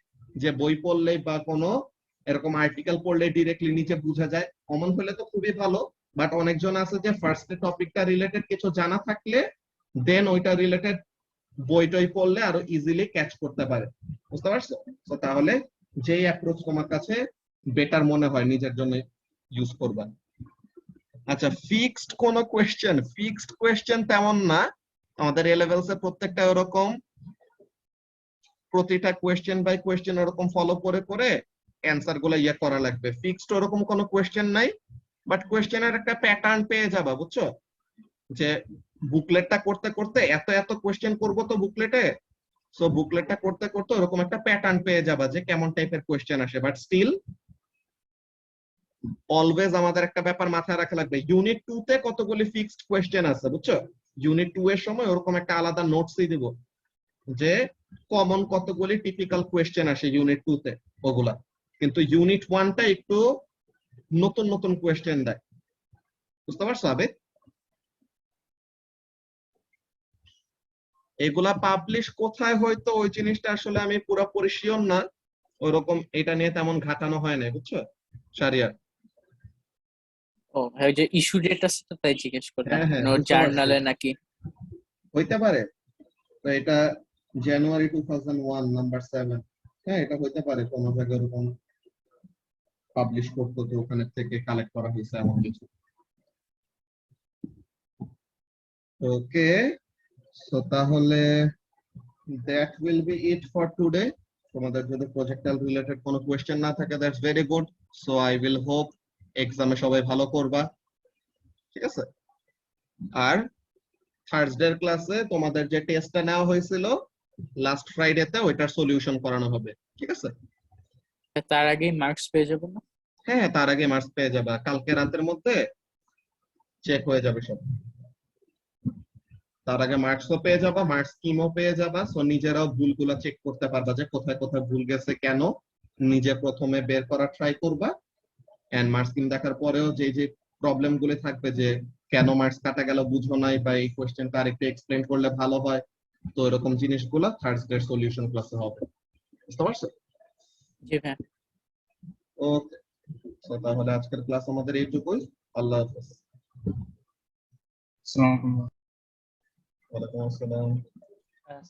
যে বই পড়লেই বা কোনো এরকম আর্টিকেল পড়লে ডিরেক্টলি নিচে বোঝা যায়, কমন হলে তো খুবই ভালো। বাট অনেকজন আছে যে ফার্স্টে টপিকটা রিলেটেড কিছু জানা থাকলে দেন ওইটা রিলেটেড বইটই পড়লে আরো ইজিলি ক্যাচ করতে পারে। বুঝতে পারছো? তো তাহলে যেই অ্যাপ্রোচ তোমার কাছে বেটার মনে হয় নিজের জন্য ইউজ করবা। আচ্ছা, ফিক্সড কোন কোয়েশ্চেন তেমন না, আমাদের এ লেভেলস এ প্রত্যেকটা এরকম প্রতিটা কোয়েশ্চেন বাই কোয়েশ্চেন এরকম ফলো করে করে অ্যান্সার গুলো করা লাগবে। ফিক্সড ওরকম কোনো কোয়েশ্চেন নাই, বাট কোয়েশ্চেনের একটা প্যাটার্ন পেয়ে যাবা, বুঝছো? যে বুকলেটটা করতে করতে এত এত কোয়েশ্চেন করবো তো বুকলেটে, সো বুকলেটটা করতে করতে ওরকম একটা প্যাটার্ন পেয়ে যাবা যে কেমন টাইপের কোয়েশ্চেন আসে। বাট স্টিল অলওয়েজ আমাদের একটা ব্যাপার মাথায় রাখা লাগবে, ইউনিট 2 তে কতগুলি ফিক্সড কোয়েশ্চেন আছে, বুঝছো? ইউনিট 2 এর সময় ওরকম একটা আলাদা নোটসই দিব যে কমন কতগুলি টিপিক্যাল কোয়েশ্চেন আসে ইউনিট 2 তে ওগুলা। কিন্তু ইউনিট 1 টা একটু নতুন নতুন কোয়েশ্চেন দেয়। বুঝতে পারছো আবেদ? এগুলা পাবলিশ কোথায় হয়তো ওই জিনিসটা আসলে আমি পুরোপুরি শিওর না, ওরকম এটা নিয়ে তেমন ঘাটানো হয় না, বুঝছো শারিয়া? ও ভাই, ওই যে ইস্যু ডেট আছে তো তাই জিজ্ঞেস করলাম, হ্যাঁ হ্যাঁ, মানে ওর বুঝতে পারছি। জার্নালে নাকি। হইতে পারে। তো এটা জানুয়ারি 2001 নাম্বার 7, হ্যাঁ এটা হইতে পারে কোন জায়গায় এরকম পাবলিশ করতে, তো ওখানে থেকে কালেক্ট করা হয়েছে এমন কিছু। ওকে, সো তাহলে that will be it for today. তোমাদের যদি প্রজেক্টাল রিলেটেড কোনো কোয়েশ্চেন না থাকে that's very good. So I will hope এক্সামে সবাই ভালো করবা, ঠিক আছে? আর থার্সডের ক্লাসে তোমাদের যে টেস্টটা নেওয়া হয়েছিল লাস্ট ফ্রাইডেতে, ওইটার সলিউশন করানো হবে, ঠিক আছে? তার আগেই মার্কস পেয়ে যাবো না? হ্যাঁ, তার আগে মার্কস পেয়ে যাবা, কালকে রাতের মধ্যে চেক হয়ে যাবে সব। তার আগে মার্কসও পেয়ে যাবা, মার্কস স্কিমও পেয়ে যাবা, সো নিজেরাও ভুলগুলো চেক করতে পারবা যে কোথায় কোথায় ভুল গেছে, কেন, নিজে প্রথমে বের করার ট্রাই করবা। এন্ড মার্কস স্কিম দেখার পরেও যে যে প্রবলেম গুলো থাকবে, যে কেন মার্কস কাটা গেল বুঝো নাই, বা এই কোয়েশ্চেনটা আরেকটু এক্সপ্লেন করলে ভালো হয়, তো এরকম জিনিসগুলো থার্সডে সলিউশন ক্লাসে হবে। বুঝতে পারছো? জি ভাই। ওকে, তো তাহলে আজকের ক্লাস আমাদের এইটুকুই। আল্লাহ হাফেজ। আসসালামু আলাইকুম। ওয়ালাইকুম আসসালাম। ব্যাস।